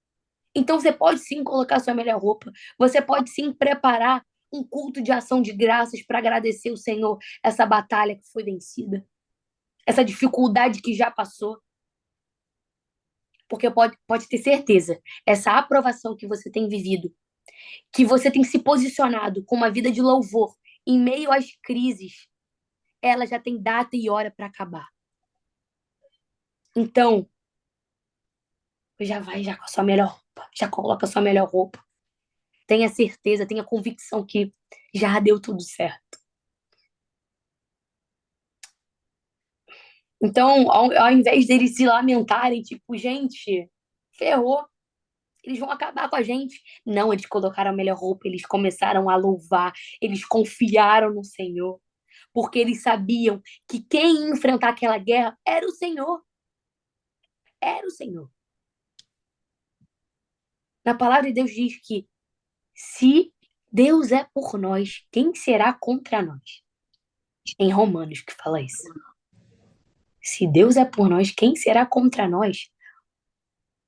Então você pode sim colocar sua melhor roupa, você pode sim preparar um culto de ação de graças para agradecer o Senhor essa batalha que foi vencida, essa dificuldade que já passou. Porque pode ter certeza, essa aprovação que você tem vivido, que você tem se posicionado com uma vida de louvor em meio às crises, ela já tem data e hora para acabar. Então, já vai já com a sua melhor roupa, já coloca a sua melhor roupa. Tenha certeza, tenha convicção que já deu tudo certo. Então, ao invés deles se lamentarem, tipo, gente, ferrou, eles vão acabar com a gente. Não, eles colocaram a melhor roupa, eles começaram a louvar, eles confiaram no Senhor. porque eles sabiam que quem ia enfrentar aquela guerra era o Senhor. Era o Senhor. Na palavra de Deus diz que se Deus é por nós, quem será contra nós? Em Romanos que fala isso. Se Deus é por nós, quem será contra nós?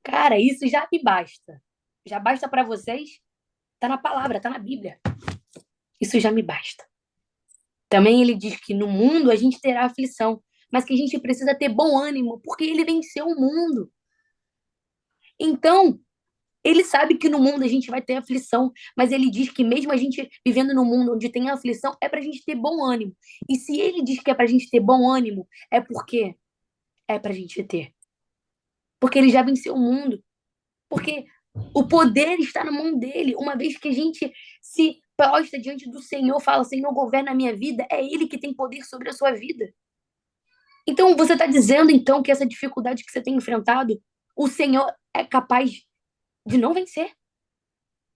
Cara, isso já me basta. Já basta para vocês? Tá na palavra, tá na Bíblia. Isso já me basta. Também ele diz que no mundo a gente terá aflição, mas que a gente precisa ter bom ânimo, porque ele venceu o mundo. Então, ele sabe que no mundo a gente vai ter aflição, mas ele diz que mesmo a gente vivendo num mundo onde tem aflição, é pra gente ter bom ânimo. E se ele diz que é pra gente ter bom ânimo, é porque é pra gente ter. Porque ele já venceu o mundo. Porque o poder está na mão dele. Uma vez que a gente se prostra diante do Senhor, fala, Senhor, governa a minha vida, é ele que tem poder sobre a sua vida. Então, você está dizendo, então, que essa dificuldade que você tem enfrentado, o Senhor é capaz de não vencer?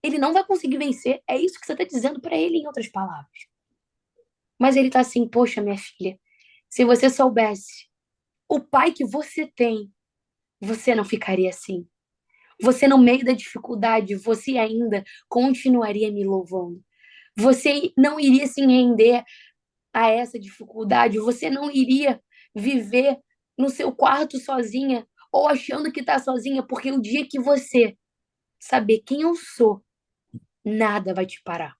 Ele não vai conseguir vencer. É isso que você está dizendo para ele, em outras palavras. Mas ele está assim, poxa, minha filha, se você soubesse o pai que você tem, você não ficaria assim. Você, no meio da dificuldade, você ainda continuaria me louvando. Você não iria se render a essa dificuldade. Você não iria viver no seu quarto sozinha ou achando que está sozinha, porque o dia que você saber quem eu sou, nada vai te parar.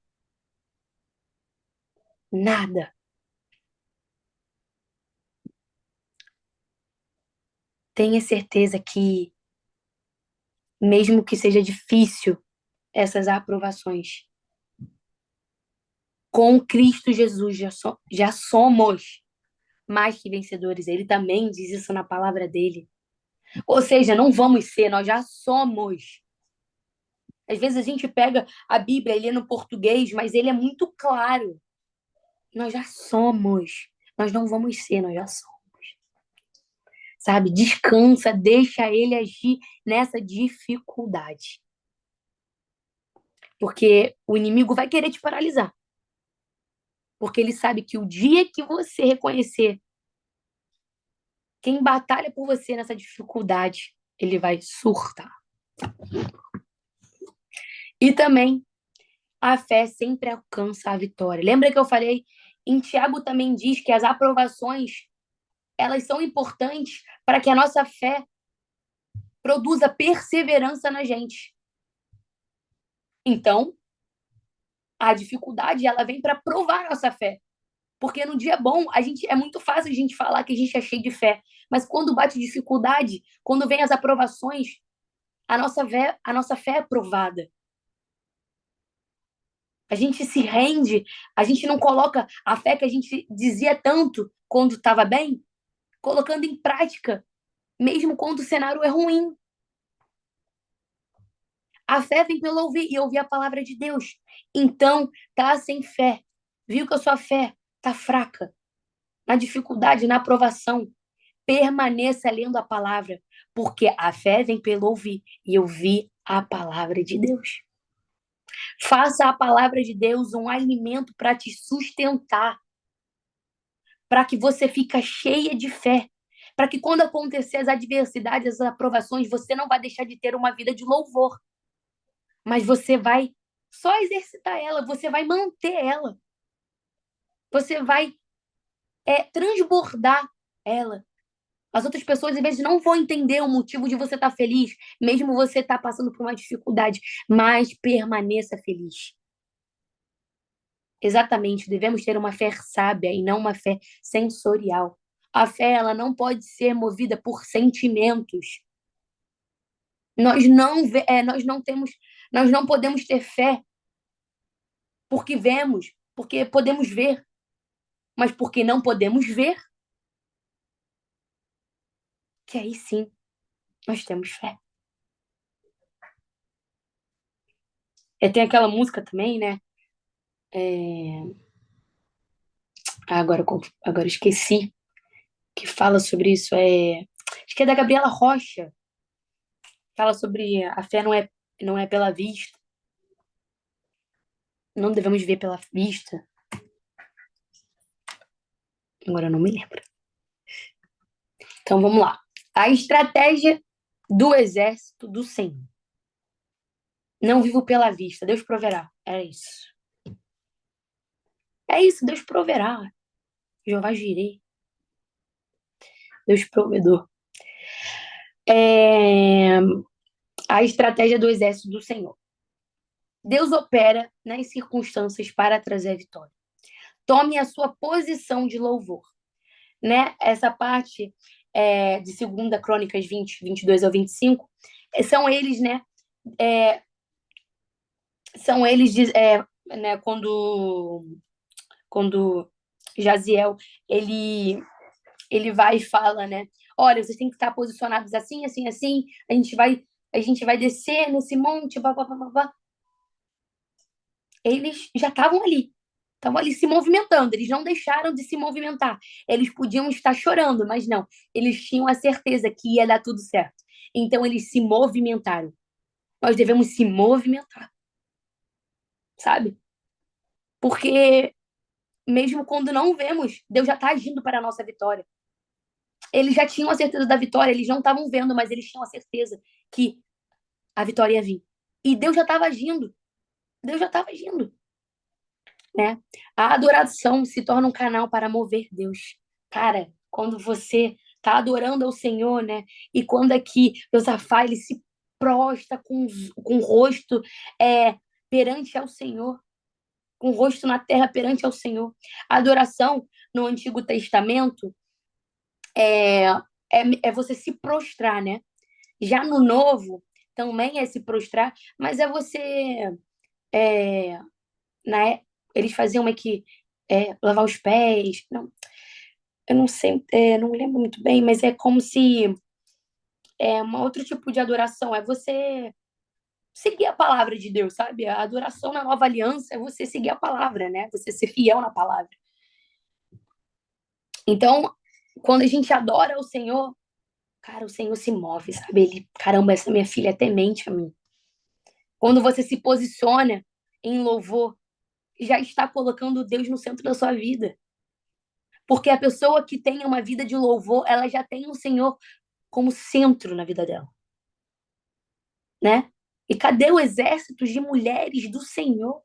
Nada. Tenha certeza que, mesmo que seja difícil essas aprovações, com Cristo Jesus já somos mais que vencedores. Ele também diz isso na palavra dele. Ou seja, não vamos ser, nós já somos. Às vezes a gente pega a Bíblia e lê no português, mas ele é muito claro. Nós já somos. Nós não vamos ser, nós já somos. Sabe? Descansa, deixa ele agir nessa dificuldade. Porque o inimigo vai querer te paralisar. Porque ele sabe que o dia que você reconhecer quem batalha por você nessa dificuldade, ele vai surtar. E também, a fé sempre alcança a vitória. Lembra que eu falei? Em Tiago também diz que as aprovações, elas são importantes para que a nossa fé produza perseverança na gente. Então, a dificuldade, ela vem para provar a nossa fé. Porque no dia bom, é muito fácil a gente falar que a gente é cheio de fé. Mas quando bate dificuldade, quando vem as aprovações, a nossa fé é provada. A gente se rende, a gente não coloca a fé que a gente dizia tanto quando estava bem, colocando em prática, mesmo quando o cenário é ruim. A fé vem pelo ouvir e ouvir a palavra de Deus. Então, tá sem fé. Viu que a sua fé tá fraca, na dificuldade, na aprovação. Permaneça lendo a palavra, porque a fé vem pelo ouvir e ouvir a palavra de Deus. Faça a palavra de Deus um alimento para te sustentar, para que você fique cheia de fé, para que quando acontecer as adversidades, as aprovações, você não vai deixar de ter uma vida de louvor, mas você vai só exercitar ela, você vai manter ela, você vai transbordar ela. As outras pessoas, às vezes, não vão entender o motivo de você estar feliz, mesmo você estar passando por uma dificuldade, mas permaneça feliz. Exatamente, devemos ter uma fé sábia e não uma fé sensorial. A fé, ela não pode ser movida por sentimentos. Nós não podemos ter fé porque vemos, porque podemos ver, mas porque não podemos ver, que aí sim nós temos fé. Tem aquela música também, né? Agora esqueci, que fala sobre isso. Acho que é da Gabriela Rocha. Fala sobre a fé não é pela vista. Não devemos ver pela vista. Agora eu não me lembro. Então vamos lá. A estratégia do exército do Senhor. Não vivo pela vista, Deus proverá. É isso. É isso, Deus proverá. Jeová Jireh, Deus provedor. A estratégia do exército do Senhor. Deus opera nas circunstâncias para trazer a vitória. Tome a sua posição de louvor. Né? Essa parte de 2 Crônicas 20, 22 ao 25, são eles, né? São eles, né, quando Jaziel, ele vai e fala, né? Olha, vocês têm que estar posicionados assim, assim, assim, a gente vai descer nesse monte, blá, blá, blá, blá, blá. Eles já estavam ali se movimentando, eles não deixaram de se movimentar. Eles podiam estar chorando, mas não, eles tinham a certeza que ia dar tudo certo. Então eles se movimentaram. Nós devemos se movimentar, sabe? Porque mesmo quando não vemos, Deus já está agindo para a nossa vitória. Eles já tinham a certeza da vitória, eles não estavam vendo, mas eles tinham a certeza que a vitória ia vir. E Deus já estava agindo. Deus já estava agindo. Né? A adoração se torna um canal para mover Deus. Cara, quando você está adorando ao Senhor, né? E quando aqui Josafá, ele se prostra com o rosto perante ao Senhor, com o rosto na terra perante ao Senhor. A adoração no Antigo Testamento é você se prostrar, né? Já no Novo também é se prostrar, mas é você né? Eles faziam meio que lavar os pés. Não, eu não sei, não lembro muito bem, mas é como se um outro tipo de adoração. É você seguir a palavra de Deus, sabe? A adoração na nova aliança é você seguir a palavra, né? Você ser fiel na palavra. Então, quando a gente adora o Senhor, cara, o Senhor se move, sabe? Ele, caramba, essa minha filha é temente a mim. Quando você se posiciona em louvor, já está colocando Deus no centro da sua vida. Porque a pessoa que tem uma vida de louvor, ela já tem o Senhor como centro na vida dela, né? E cadê o exército de mulheres do Senhor?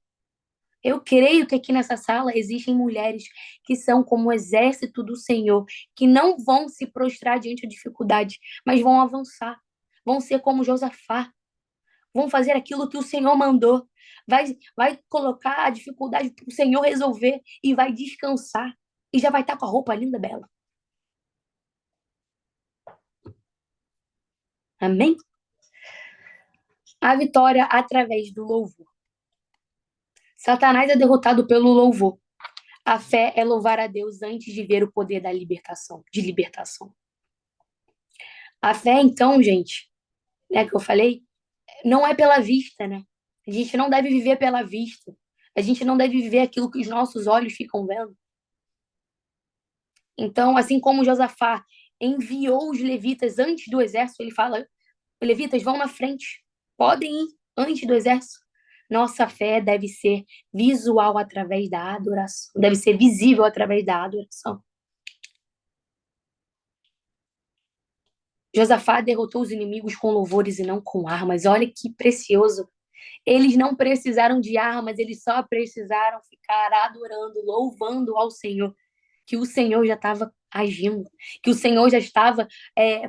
Eu creio que aqui nessa sala existem mulheres que são como o exército do Senhor, que não vão se prostrar diante da dificuldade, mas vão avançar. Vão ser como Josafá. Vão fazer aquilo que o Senhor mandou. Vai colocar a dificuldade para o Senhor resolver e vai descansar. E já vai estar com a roupa linda, bela. Amém? A vitória através do louvor. Satanás é derrotado pelo louvor. A fé é louvar a Deus antes de ver o poder da libertação. A fé, então, gente, né, que eu falei, não é pela vista, né? A gente não deve viver pela vista. A gente não deve viver aquilo que os nossos olhos ficam vendo. Então, assim como Josafá enviou os levitas antes do exército, ele fala: levitas, vão na frente, podem ir antes do exército. Nossa fé deve ser visual através da adoração, deve ser visível através da adoração. Josafá derrotou os inimigos com louvores e não com armas. Olha que precioso. Eles não precisaram de armas, eles só precisaram ficar adorando, louvando ao Senhor, que o Senhor já estava agindo, que o Senhor já estava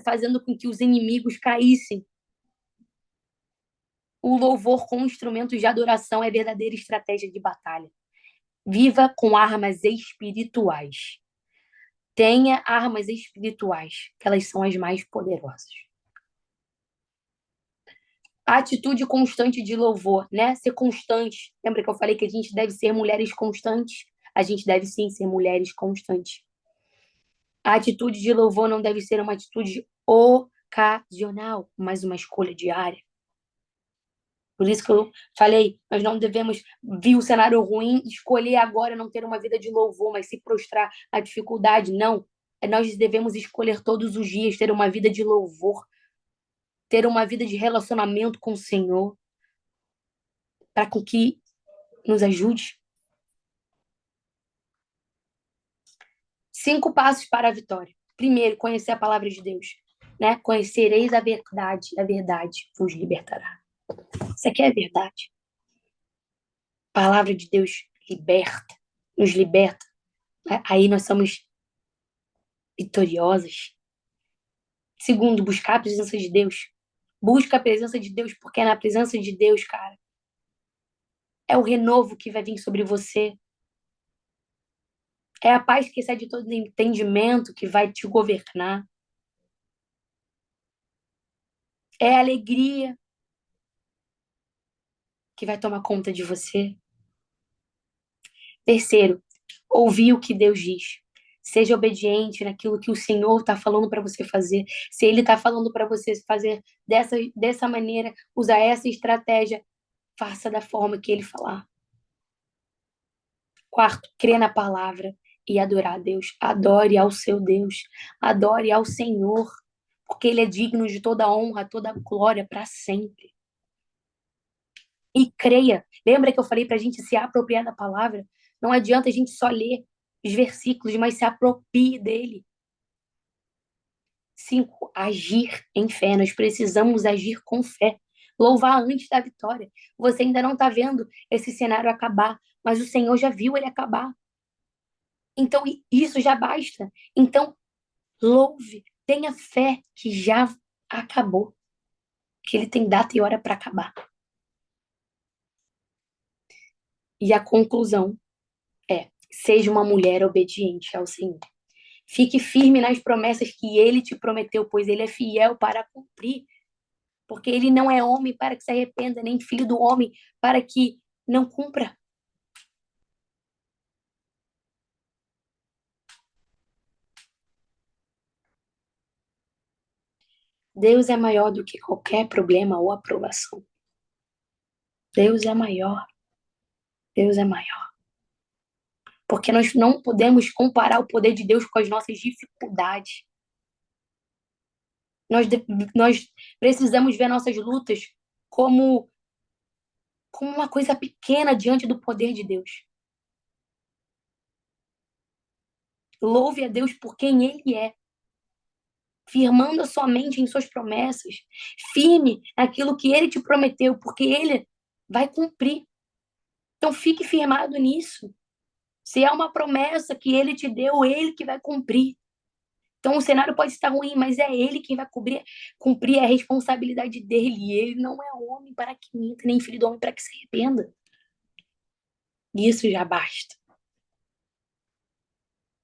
fazendo com que os inimigos caíssem. O louvor com instrumentos de adoração é verdadeira estratégia de batalha. Viva com armas espirituais. Tenha armas espirituais, que elas são as mais poderosas. A atitude constante de louvor, né? Ser constante. Lembra que eu falei que a gente deve ser mulheres constantes? A gente deve sim ser mulheres constantes. A atitude de louvor não deve ser uma atitude ocasional, mas uma escolha diária. Por isso que eu falei, nós não devemos ver o cenário ruim, escolher agora não ter uma vida de louvor, mas se prostrar à dificuldade. Não. Nós devemos escolher todos os dias ter uma vida de louvor, ter uma vida de relacionamento com o Senhor, para que nos ajude. 5 passos para a vitória. Primeiro, conhecer a palavra de Deus, né? Conhecereis a verdade vos libertará. Isso aqui é verdade. A palavra de Deus liberta, nos liberta. Aí nós somos vitoriosas. Segundo, buscar a presença de Deus. Busca a presença de Deus, porque é na presença de Deus, cara, é o renovo que vai vir sobre você. É a paz que excede todo entendimento que vai te governar. É a alegria que vai tomar conta de você. Terceiro, ouvir o que Deus diz. Seja obediente naquilo que o Senhor está falando para você fazer. Se Ele está falando para você fazer dessa maneira, usar essa estratégia, faça da forma que Ele falar. Quarto, crer na palavra e adorar a Deus. Adore ao seu Deus. Adore ao Senhor, porque Ele é digno de toda honra, toda glória para sempre. E creia. Lembra que eu falei para a gente se apropriar da palavra? Não adianta a gente só ler os versículos, mas se aproprie dele. 5. Agir em fé. Nós precisamos agir com fé. Louvar antes da vitória. Você ainda não está vendo esse cenário acabar, mas o Senhor já viu ele acabar. Então, isso já basta. Então, louve. Tenha fé que já acabou. Que ele tem data e hora para acabar. E a conclusão é: seja uma mulher obediente ao Senhor. Fique firme nas promessas que ele te prometeu, pois ele é fiel para cumprir. Porque ele não é homem para que se arrependa, nem filho do homem para que não cumpra. Deus é maior do que qualquer problema ou aprovação. Deus é maior. Deus é maior. Porque nós não podemos comparar o poder de Deus com as nossas dificuldades. Nós precisamos ver nossas lutas como uma coisa pequena diante do poder de Deus. Louve a Deus por quem Ele é, firmando a sua mente em suas promessas, firme naquilo que Ele te prometeu, porque Ele vai cumprir. Então fique firmado nisso. Se é uma promessa que Ele te deu, Ele que vai cumprir. Então o cenário pode estar ruim, mas é Ele quem vai cumprir a responsabilidade dele. E Ele não é homem para que minta, nem filho do homem para que se arrependa. Isso já basta.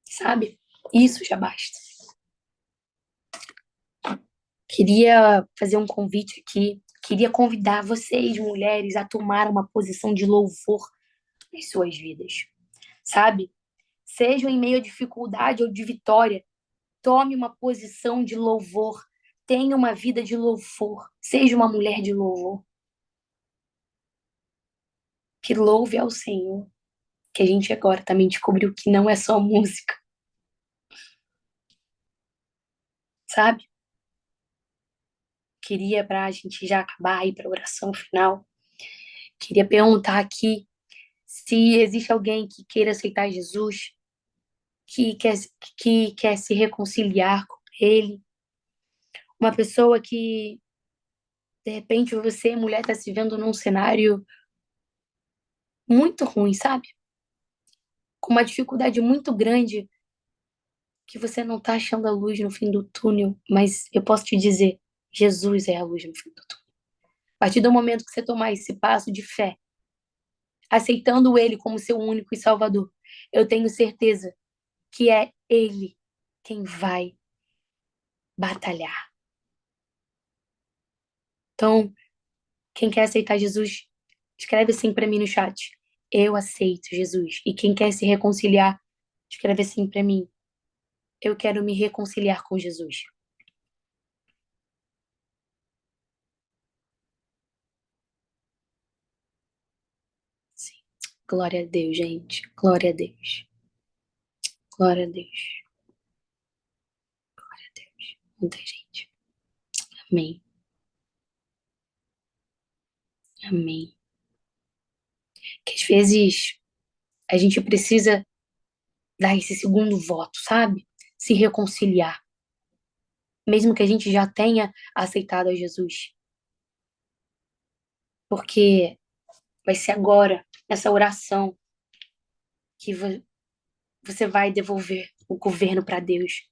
Sabe? Isso já basta. Queria fazer um convite aqui. Queria convidar vocês, mulheres, a tomar uma posição de louvor nas suas vidas. Sabe? Seja em meio a dificuldade ou de vitória, tome uma posição de louvor. Tenha uma vida de louvor. Seja uma mulher de louvor. Que louve ao Senhor. Que a gente agora também descobriu que não é só música. Sabe? Queria, para a gente já acabar aí para a oração final, queria perguntar aqui se existe alguém que queira aceitar Jesus, que quer, que quer se reconciliar com Ele, uma pessoa que, de repente, você, mulher, está se vendo num cenário muito ruim, sabe? Com uma dificuldade muito grande, que você não está achando a luz no fim do túnel, mas eu posso te dizer, Jesus é a luz no fim do túnel. A partir do momento que você tomar esse passo de fé, aceitando Ele como seu único e salvador, eu tenho certeza que é Ele quem vai batalhar. Então, quem quer aceitar Jesus, escreve assim para mim no chat. Eu aceito Jesus. E quem quer se reconciliar, escreve assim para mim. Eu quero me reconciliar com Jesus. Sim. Glória a Deus, gente. Glória a Deus. Glória a Deus. Glória a Deus. Muita gente. Amém. Amém. Que às vezes a gente precisa dar esse segundo voto, sabe? Se reconciliar, mesmo que a gente já tenha aceitado a Jesus. Porque vai ser agora, nessa oração, que você vai devolver o governo para Deus,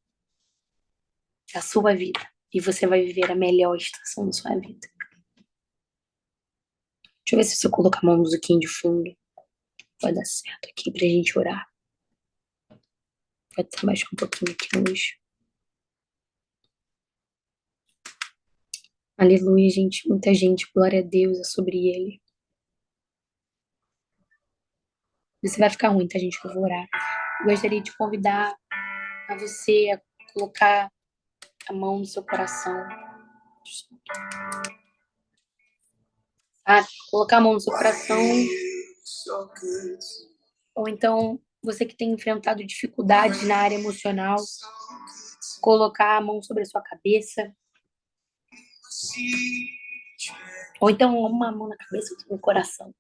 a sua vida. E você vai viver a melhor estação da sua vida. Deixa eu ver se eu colocar uma musiquinha de fundo. Vai dar certo aqui pra gente orar. Vai até baixar um pouquinho aqui a luz. Aleluia, gente. Muita gente, glória a Deus, é sobre ele. Isso vai ficar ruim, tá, gente? Que eu vou orar. Eu gostaria de convidar a você a colocar a mão no seu coração. Colocar a mão no seu coração. Ou então, você que tem enfrentado dificuldades na área emocional, colocar a mão sobre a sua cabeça. Ou então, uma mão na cabeça, outra no coração.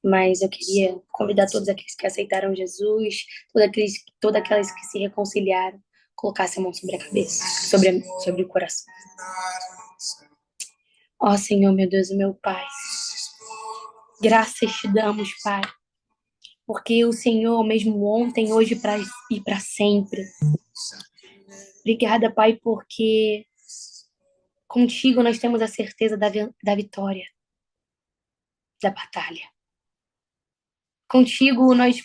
Mas eu queria convidar todos aqueles que aceitaram Jesus, todas aquelas que se reconciliaram, colocasse a mão sobre a cabeça, sobre o coração. Ó Senhor, meu Deus e meu Pai, graças te damos, Pai, porque o Senhor, mesmo ontem, hoje e para sempre. Obrigada, Pai, porque contigo nós temos a certeza da vitória, da batalha. Contigo nós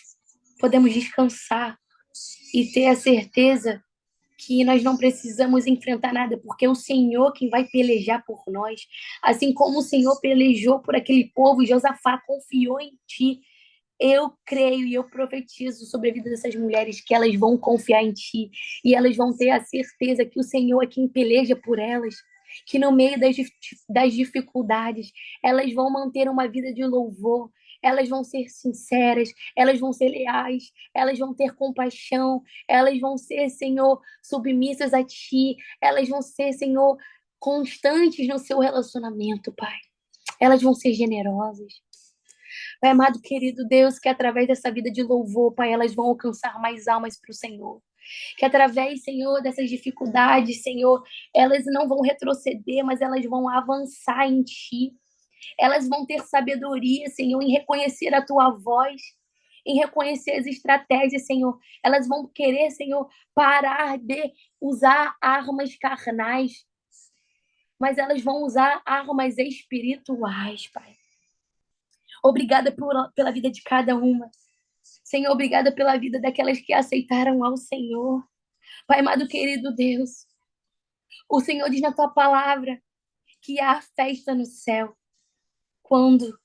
podemos descansar e ter a certeza que nós não precisamos enfrentar nada, porque é o Senhor quem vai pelejar por nós. Assim como o Senhor pelejou por aquele povo, Josafá confiou em ti. Eu creio e eu profetizo sobre a vida dessas mulheres que elas vão confiar em ti e elas vão ter a certeza que o Senhor é quem peleja por elas, que no meio das dificuldades elas vão manter uma vida de louvor, elas vão ser sinceras, elas vão ser leais, elas vão ter compaixão, elas vão ser, Senhor, submissas a ti, elas vão ser, Senhor, constantes no seu relacionamento, Pai. Elas vão ser generosas. Pai amado, querido Deus, que através dessa vida de louvor, Pai, elas vão alcançar mais almas para o Senhor. Que através, Senhor, dessas dificuldades, Senhor, elas não vão retroceder, mas elas vão avançar em Ti. Elas vão ter sabedoria, Senhor, em reconhecer a Tua voz, em reconhecer as estratégias, Senhor. Elas vão querer, Senhor, parar de usar armas carnais, mas elas vão usar armas espirituais, Pai. Obrigada pela vida de cada uma. Senhor, obrigada pela vida daquelas que aceitaram ao Senhor. Pai amado, querido Deus, o Senhor diz na tua palavra que há festa no céu quando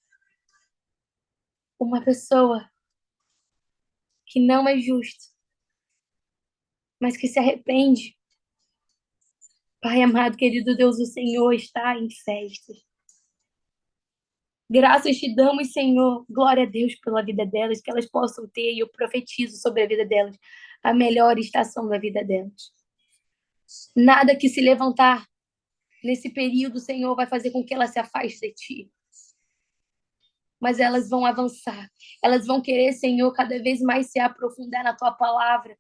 uma pessoa que não é justa, mas que se arrepende. Pai amado, querido Deus, o Senhor está em festas. Graças te damos, Senhor. Glória a Deus pela vida delas, que elas possam ter, e eu profetizo sobre a vida delas, a melhor estação da vida delas. Nada que se levantar nesse período, Senhor, vai fazer com que ela se afaste de ti. Mas elas vão avançar. Elas vão querer, Senhor, cada vez mais se aprofundar na tua palavra.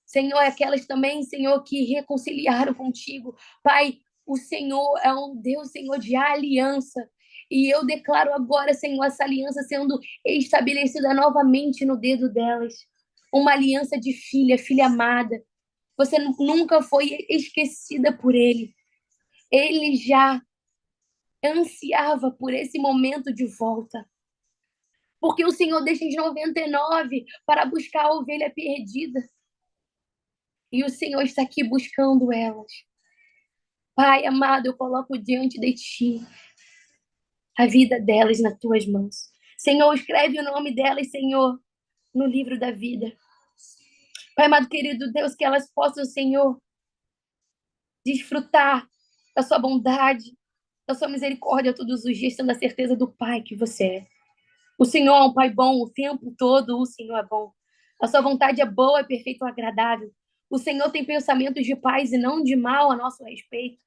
Senhor, aquelas também, Senhor, que reconciliaram contigo. Pai, o Senhor é um Deus, Senhor, de aliança. E eu declaro agora, Senhor, essa aliança sendo estabelecida novamente no dedo delas. Uma aliança de filha, filha amada. Você nunca foi esquecida por Ele. Ele já ansiava por esse momento de volta. Porque o Senhor deixa os 99 para buscar a ovelha perdida. E o Senhor está aqui buscando elas. Pai amado, eu coloco diante de Ti a vida delas nas Tuas mãos. Senhor, escreve o nome delas, Senhor, no livro da vida. Pai amado, querido Deus, que elas possam, Senhor, desfrutar da Sua bondade, da Sua misericórdia todos os dias, tendo a certeza do Pai que você é. O Senhor é um Pai bom, o tempo todo o Senhor é bom. A Sua vontade é boa, é perfeita e agradável. O Senhor tem pensamentos de paz e não de mal a nosso respeito.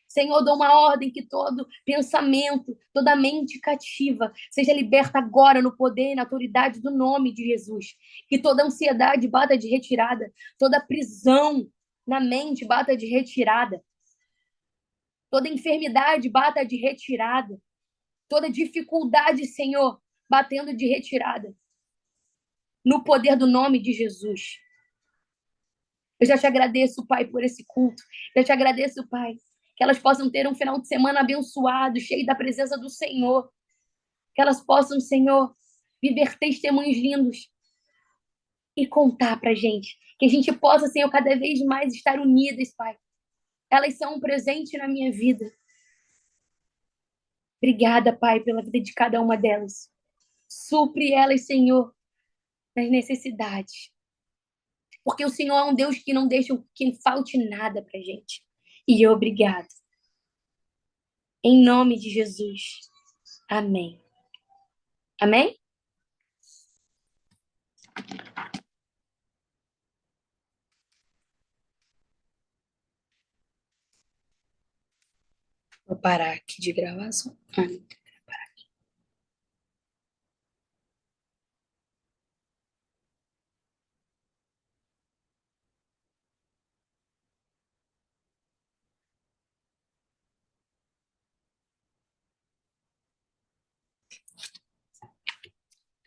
Senhor, dou uma ordem que todo pensamento, toda mente cativa seja liberta agora no poder e na autoridade do nome de Jesus. Que toda ansiedade bata de retirada, toda prisão na mente bata de retirada, toda enfermidade bata de retirada, toda dificuldade, Senhor, batendo de retirada, no poder do nome de Jesus. Eu já te agradeço, Pai, por esse culto. Eu te agradeço, Pai, que elas possam ter um final de semana abençoado, cheio da presença do Senhor. Que elas possam, Senhor, viver testemunhos lindos e contar pra gente. Que a gente possa, Senhor, cada vez mais estar unidas, Pai. Elas são um presente na minha vida. Obrigada, Pai, pela vida de cada uma delas. Supre elas, Senhor, nas necessidades. Porque o Senhor é um Deus que não deixa que falte nada pra gente. E obrigado. Em nome de Jesus. Amém. Amém? Vou parar aqui de gravação.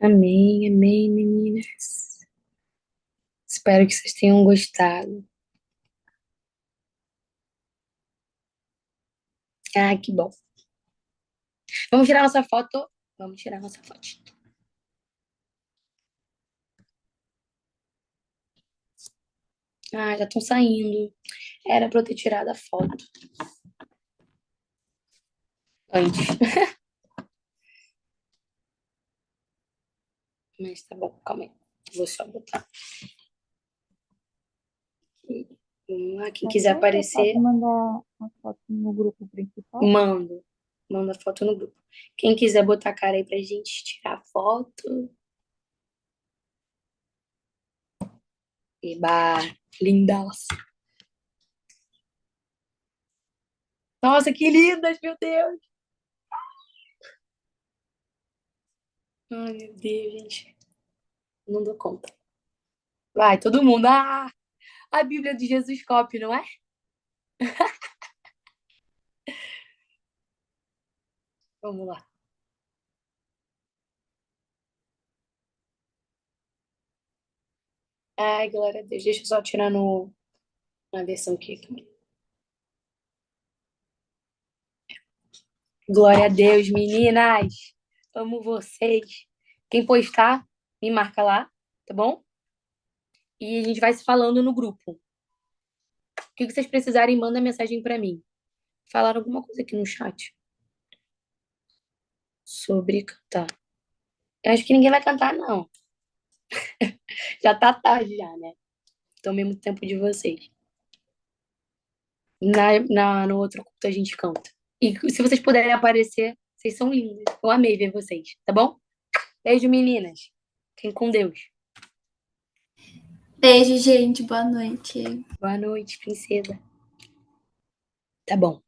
Amém, amém, meninas. Espero que vocês tenham gostado. Ah, que bom. Vamos tirar nossa foto? Vamos tirar nossa foto. Ah, já estão saindo. Era pra eu ter tirado a foto antes. Mas tá bom, calma aí. Vou só botar. Vamos lá, quem quiser aparecer, Pode mandar uma foto no grupo principal? manda. Manda foto no grupo. Quem quiser botar a cara aí pra gente tirar foto. Eba, lindas. Nossa, que lindas, meu Deus. Ai, meu Deus, gente. Não dou conta. Vai, todo mundo. Ah, a Bíblia de Jesus Cop, não é? Vamos lá. Ai, glória a Deus. Deixa eu só tirar na versão aqui. Glória a Deus, meninas. Amo vocês. Quem postar, me marca lá, tá bom? E a gente vai se falando no grupo. O que vocês precisarem, manda mensagem pra mim. Falaram alguma coisa aqui no chat sobre cantar. Eu acho que ninguém vai cantar, não. Já tá tarde já, né? Tomei muito tempo de vocês. No outro culto a gente canta. E se vocês puderem aparecer, vocês são lindas. Eu amei ver vocês, tá bom? Beijo, meninas. Fiquem com Deus. Beijo, gente. Boa noite. Boa noite, princesa. Tá bom.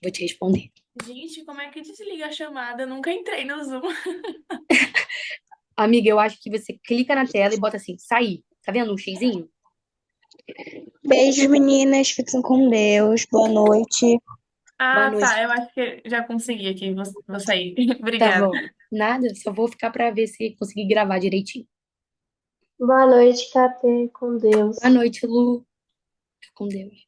Vou te responder. Gente, como é que desliga a chamada? Eu nunca entrei no Zoom. Amiga, eu acho que você clica na tela e bota assim, sair. Tá vendo um xizinho? Beijos, meninas. Fiquem com Deus. Boa noite. Ah, Boa tá. noite. Eu acho que já consegui aqui. Vou sair. Tá Obrigada. bom. Nada, só vou ficar pra ver se consegui gravar direitinho. Boa noite, Katê, com Deus. Boa noite, Lu. Fica com Deus.